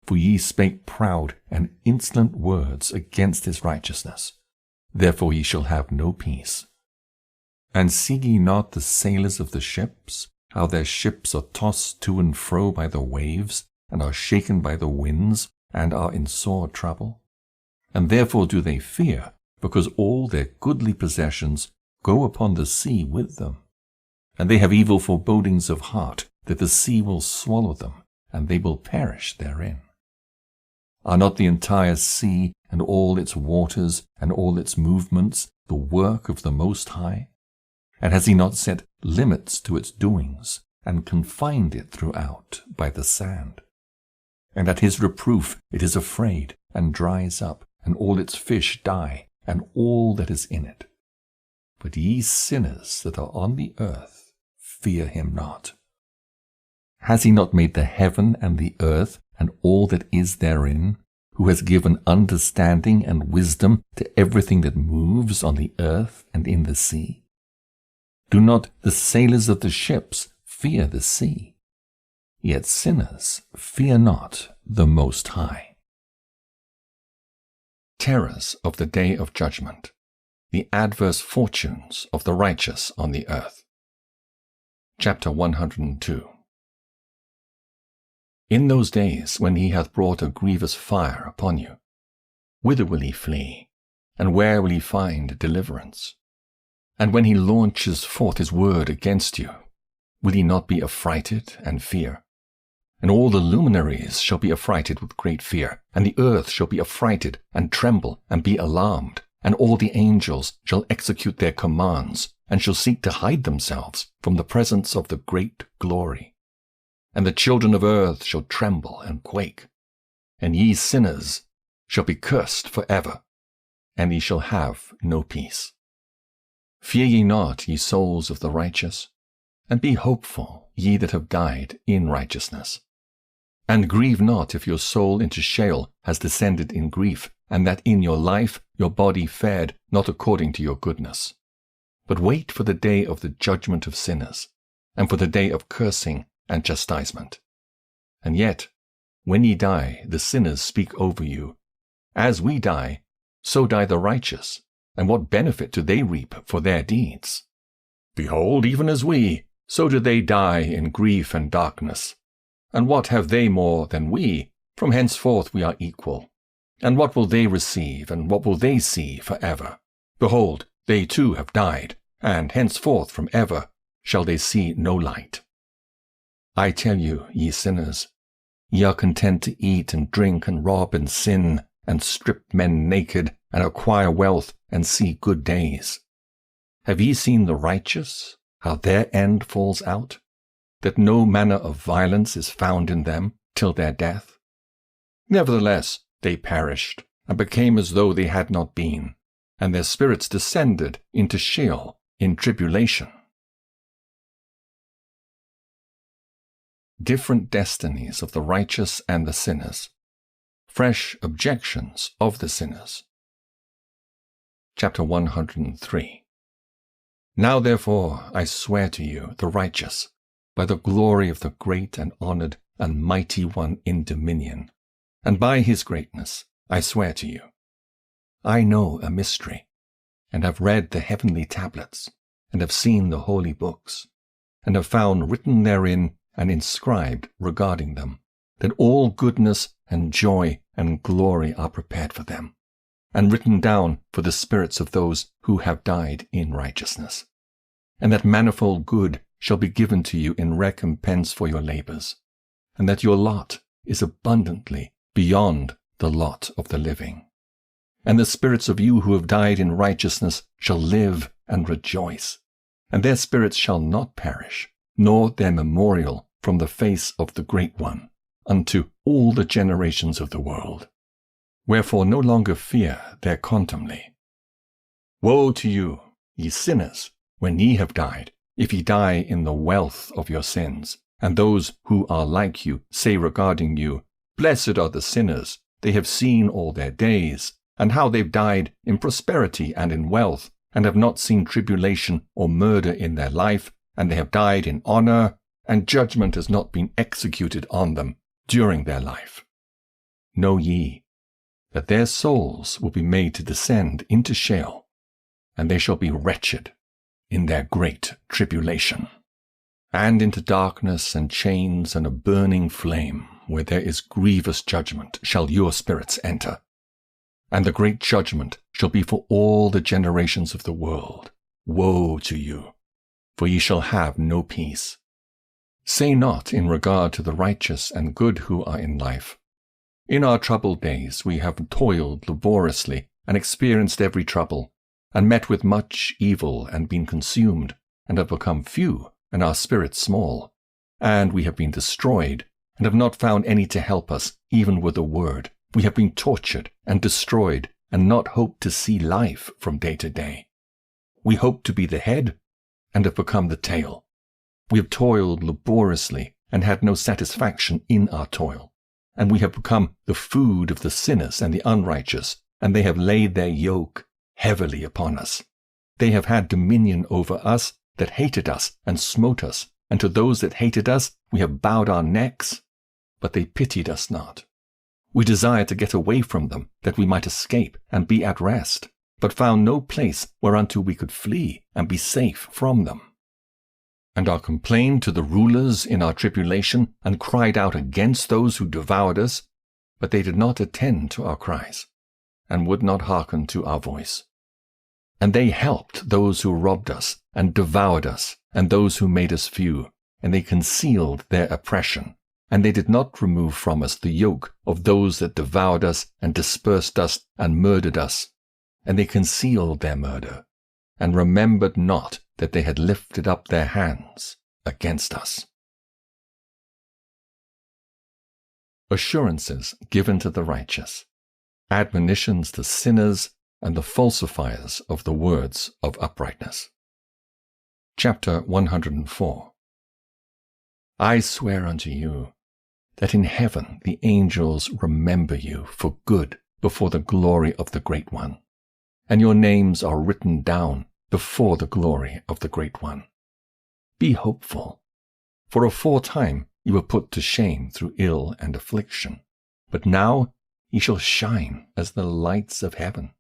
for ye spake proud and insolent words against his righteousness. Therefore ye shall have no peace. And see ye not the sailors of the ships, how their ships are tossed to and fro by the waves, and are shaken by the winds, and are in sore trouble? And therefore do they fear, because all their goodly possessions go upon the sea with them. And they have evil forebodings of heart, that the sea will swallow them, and they will perish therein. Are not the entire sea, and all its waters, and all its movements, the work of the Most High? And has he not set limits to its doings, and confined it throughout by the sand? And at his reproof it is afraid, and dries up, and all its fish die, and all that is in it. But ye sinners that are on the earth, fear him not. Has he not made the heaven and the earth, and all that is therein, who has given understanding and wisdom to everything that moves on the earth and in the sea? Do not the sailors of the ships fear the sea? Yet sinners fear not the Most High. Terrors of the day of judgment, the adverse fortunes of the righteous on the earth. Chapter 102. In those days when he hath brought a grievous fire upon you, whither will he flee, and where will he find deliverance? And when he launches forth his word against you, will ye not be affrighted and fear? And all the luminaries shall be affrighted with great fear, and the earth shall be affrighted and tremble and be alarmed, and all the angels shall execute their commands, and shall seek to hide themselves from the presence of the great glory. And the children of earth shall tremble and quake, and ye sinners shall be cursed for ever, and ye shall have no peace. Fear ye not, ye souls of the righteous, and be hopeful, ye that have died in righteousness. And grieve not if your soul into Sheol has descended in grief, and that in your life your body fared not according to your goodness. But wait for the day of the judgment of sinners, and for the day of cursing and chastisement. And yet, when ye die, the sinners speak over you. As we die, so die the righteous, and what benefit do they reap for their deeds? Behold, even as we, so do they die in grief and darkness. And what have they more than we? From henceforth we are equal. And what will they receive, and what will they see forever? Behold, they too have died, and henceforth from ever shall they see no light. I tell you, ye sinners, ye are content to eat and drink and rob and sin, and strip men naked, and acquire wealth, and see good days. Have ye seen the righteous, how their end falls out, that no manner of violence is found in them till their death? Nevertheless, they perished, and became as though they had not been, and their spirits descended into Sheol in tribulation. Different destinies of the righteous and the sinners. Fresh objections of the sinners. Chapter 103. Now therefore I swear to you, the righteous, by the glory of the great and honored and mighty one in dominion, and by his greatness I swear to you. I know a mystery, and have read the heavenly tablets, and have seen the holy books, and have found written therein and inscribed regarding them, that all goodness and joy and glory are prepared for them, and written down for the spirits of those who have died in righteousness, and that manifold good shall be given to you in recompense for your labors, and that your lot is abundantly beyond the lot of the living. And the spirits of you who have died in righteousness shall live and rejoice, and their spirits shall not perish, nor their memorial from the face of the Great One, unto all the generations of the world. Wherefore no longer fear their contumely. Woe to you, ye sinners, when ye have died, if ye die in the wealth of your sins, and those who are like you say regarding you, Blessed are the sinners, they have seen all their days, and how they've died in prosperity and in wealth, and have not seen tribulation or murder in their life, and they have died in honor, and judgment has not been executed on them during their life. Know ye that their souls will be made to descend into Sheol, and they shall be wretched in their great tribulation, and into darkness and chains and a burning flame, where there is grievous judgment, shall your spirits enter. And the great judgment shall be for all the generations of the world. Woe to you, for ye shall have no peace. Say not in regard to the righteous and good who are in life, In our troubled days we have toiled laboriously and experienced every trouble, and met with much evil and been consumed, and have become few, and our spirits small. And we have been destroyed, and have not found any to help us, even with a word. We have been tortured and destroyed, and not hoped to see life from day to day. We hoped to be the head, and have become the tail. We have toiled laboriously, and had no satisfaction in our toil. And we have become the food of the sinners and the unrighteous, and they have laid their yoke heavily upon us. They have had dominion over us that hated us and smote us, and to those that hated us we have bowed our necks, but they pitied us not. We desired to get away from them, that we might escape and be at rest, but found no place whereunto we could flee and be safe from them. And our complained to the rulers in our tribulation, and cried out against those who devoured us, but they did not attend to our cries, and would not hearken to our voice. And they helped those who robbed us, and devoured us, and those who made us few, and they concealed their oppression, and they did not remove from us the yoke of those that devoured us, and dispersed us, and murdered us. And they concealed their murder, and remembered not that they had lifted up their hands against us. Assurances given to the righteous, admonitions to sinners, and the falsifiers of the words of uprightness. Chapter 104. I swear unto you that in heaven the angels remember you for good before the glory of the Great One, and your names are written down before the glory of the Great One. Be hopeful, for aforetime you were put to shame through ill and affliction, but now ye shall shine as the lights of heaven.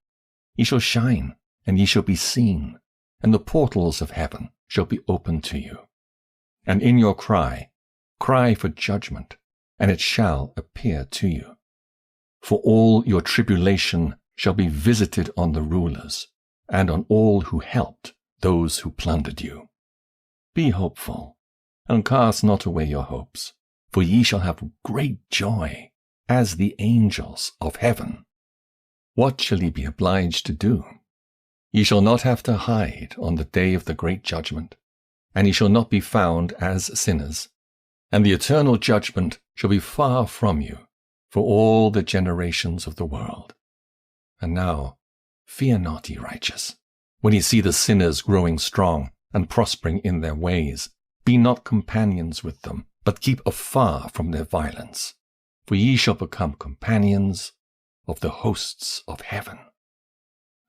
Ye shall shine, and ye shall be seen, and the portals of heaven shall be opened to you. And in your cry for judgment, and it shall appear to you. For all your tribulation shall be visited on the rulers, and on all who helped those who plundered you. Be hopeful, and cast not away your hopes, for ye shall have great joy, as the angels of heaven. What shall ye be obliged to do? Ye shall not have to hide on the day of the great judgment, and ye shall not be found as sinners, and the eternal judgment shall be far from you for all the generations of the world. And now, fear not, ye righteous, when ye see the sinners growing strong and prospering in their ways. Be not companions with them, but keep afar from their violence, for ye shall become companions of the hosts of heaven.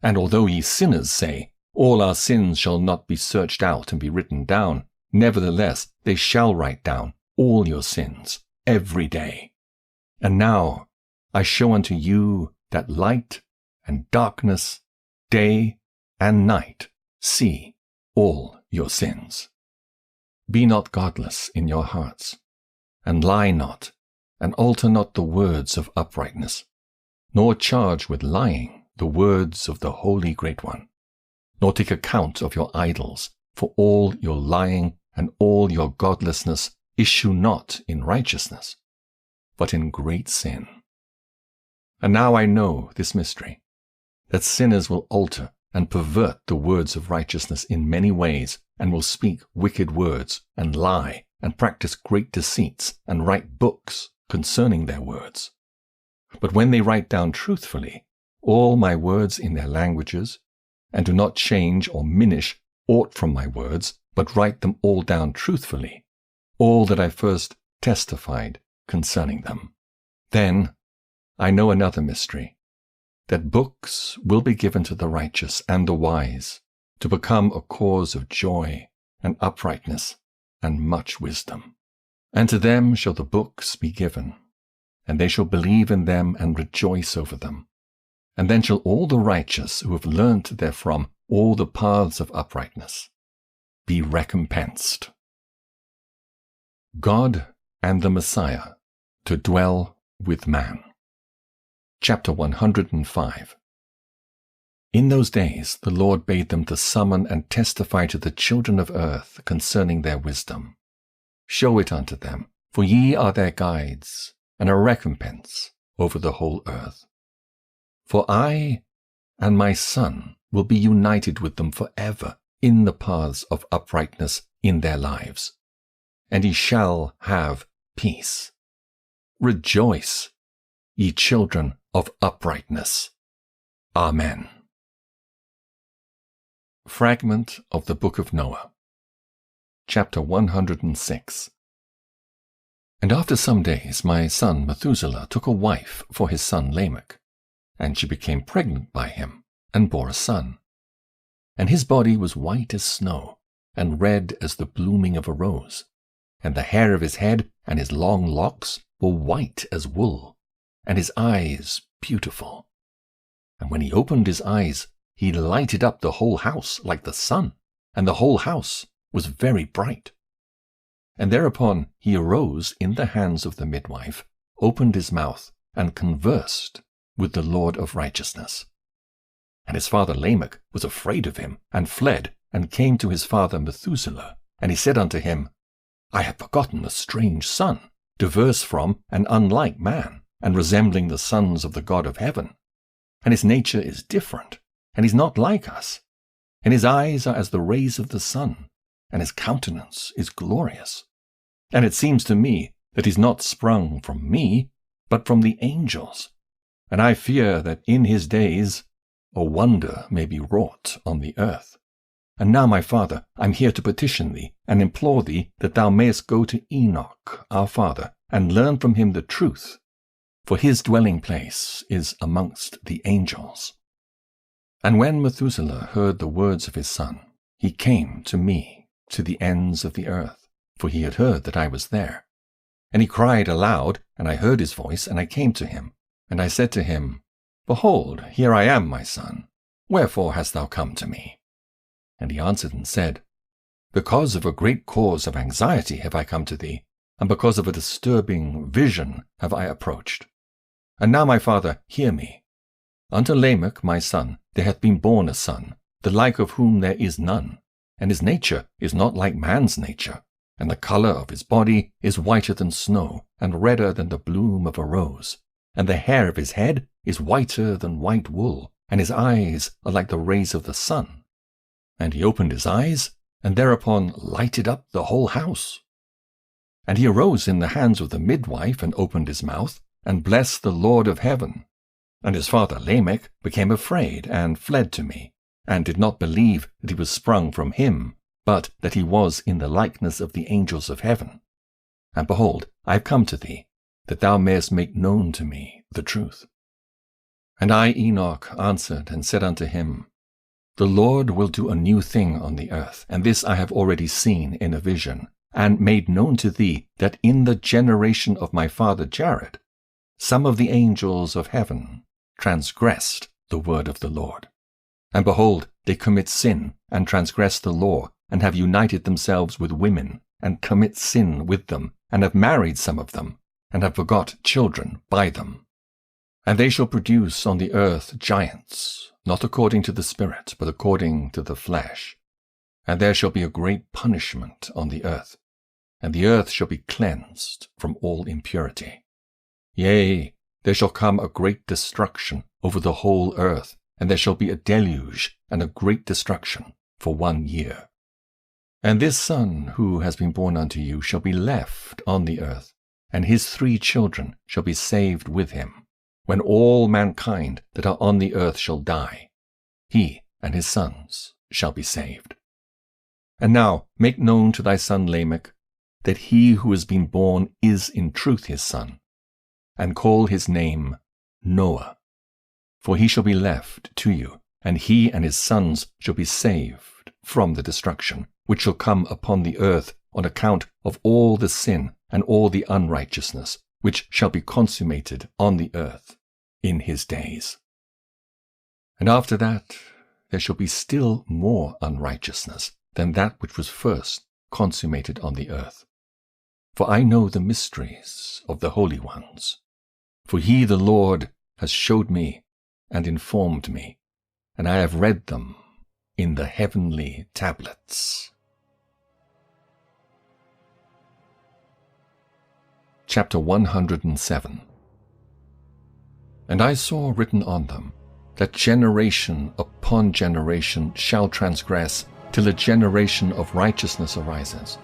And although ye sinners say, all our sins shall not be searched out and be written down, nevertheless they shall write down all your sins every day. And now I show unto you that light and darkness, day and night, see all your sins. Be not godless in your hearts, and lie not, and alter not the words of uprightness, nor charge with lying the words of the Holy Great One, nor take account of your idols, for all your lying and all your godlessness issue not in righteousness, but in great sin. And now I know this mystery, that sinners will alter and pervert the words of righteousness in many ways, and will speak wicked words, and lie, and practice great deceits, and write books concerning their words. But when they write down truthfully all my words in their languages, and do not change or minish aught from my words, but write them all down truthfully, all that I first testified concerning them, then I know another mystery, that books will be given to the righteous and the wise, to become a cause of joy and uprightness and much wisdom. And to them shall the books be given, and they shall believe in them and rejoice over them. And then shall all the righteous who have learnt therefrom all the paths of uprightness be recompensed. God and the Messiah to dwell with man. Chapter 105. In those days the Lord bade them to summon and testify to the children of earth concerning their wisdom. Show it unto them, for ye are their guides, and a recompense over the whole earth. For I and my Son will be united with them forever in the paths of uprightness in their lives, and ye shall have peace. Rejoice, ye children of uprightness. Amen. Fragment of the Book of Noah. Chapter 106. And after some days my son Methuselah took a wife for his son Lamech, and she became pregnant by him, and bore a son. And his body was white as snow, and red as the blooming of a rose, and the hair of his head and his long locks were white as wool, and his eyes beautiful. And when he opened his eyes, he lighted up the whole house like the sun, and the whole house was very bright. And thereupon he arose in the hands of the midwife, opened his mouth, and conversed with the Lord of righteousness. And his father Lamech was afraid of him, and fled, and came to his father Methuselah. And he said unto him, I have begotten a strange son, diverse from and unlike man, and resembling the sons of the God of heaven. And his nature is different, and is not like us. And his eyes are as the rays of the sun, and his countenance is glorious. And it seems to me that he is not sprung from me, but from the angels. And I fear that in his days a wonder may be wrought on the earth. And now, my father, I am here to petition thee, and implore thee that thou mayest go to Enoch, our father, and learn from him the truth, for his dwelling place is amongst the angels. And when Methuselah heard the words of his son, he came to me, to the ends of the earth, for he had heard that I was there. And he cried aloud, and I heard his voice, and I came to him. And I said to him, Behold, here I am, my son. Wherefore hast thou come to me? And he answered and said, Because of a great cause of anxiety have I come to thee, and because of a disturbing vision have I approached. And now, my father, hear me. Unto Lamech, my son, there hath been born a son, the like of whom there is none, and his nature is not like man's nature, and the colour of his body is whiter than snow, and redder than the bloom of a rose, and the hair of his head is whiter than white wool, and his eyes are like the rays of the sun. And he opened his eyes, and thereupon lighted up the whole house. And he arose in the hands of the midwife, and opened his mouth, and blessed the Lord of heaven. And his father Lamech became afraid, and fled to me, and did not believe that he was sprung from him, but that he was in the likeness of the angels of heaven. And behold, I have come to thee, that thou mayest make known to me the truth. And I, Enoch, answered and said unto him, The Lord will do a new thing on the earth, and this I have already seen in a vision, and made known to thee that in the generation of my father Jared, some of the angels of heaven transgressed the word of the Lord. And behold, they commit sin, and transgress the law, and have united themselves with women, and commit sin with them, and have married some of them, and have begot children by them. And they shall produce on the earth giants, not according to the Spirit, but according to the flesh. And there shall be a great punishment on the earth, and the earth shall be cleansed from all impurity. Yea, there shall come a great destruction over the whole earth, and there shall be a deluge and a great destruction for 1 year. And this son who has been born unto you shall be left on the earth, and his 3 children shall be saved with him, when all mankind that are on the earth shall die. He and his sons shall be saved. And now make known to thy son Lamech that he who has been born is in truth his son, and call his name Noah. For he shall be left to you, and he and his sons shall be saved from the destruction which shall come upon the earth on account of all the sin and all the unrighteousness which shall be consummated on the earth in his days. And after that there shall be still more unrighteousness than that which was first consummated on the earth. For I know the mysteries of the holy ones. For he, the Lord, has showed me and informed me, and I have read them in the heavenly tablets. Chapter 107. And I saw written on them that generation upon generation shall transgress, till a generation of righteousness arises,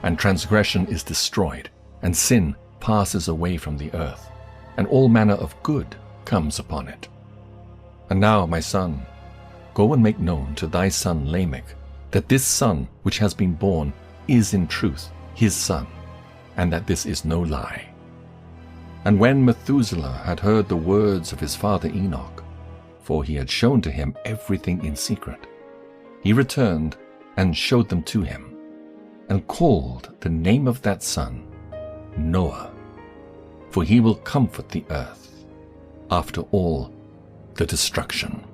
and transgression is destroyed, and sin passes away from the earth, and all manner of good comes upon it. And now, my son, go and make known to thy son Lamech that this son which has been born is in truth his son, and that this is no lie. And when Methuselah had heard the words of his father Enoch, for he had shown to him everything in secret, he returned and showed them to him, and called the name of that son Noah, for he will comfort the earth after all the destruction.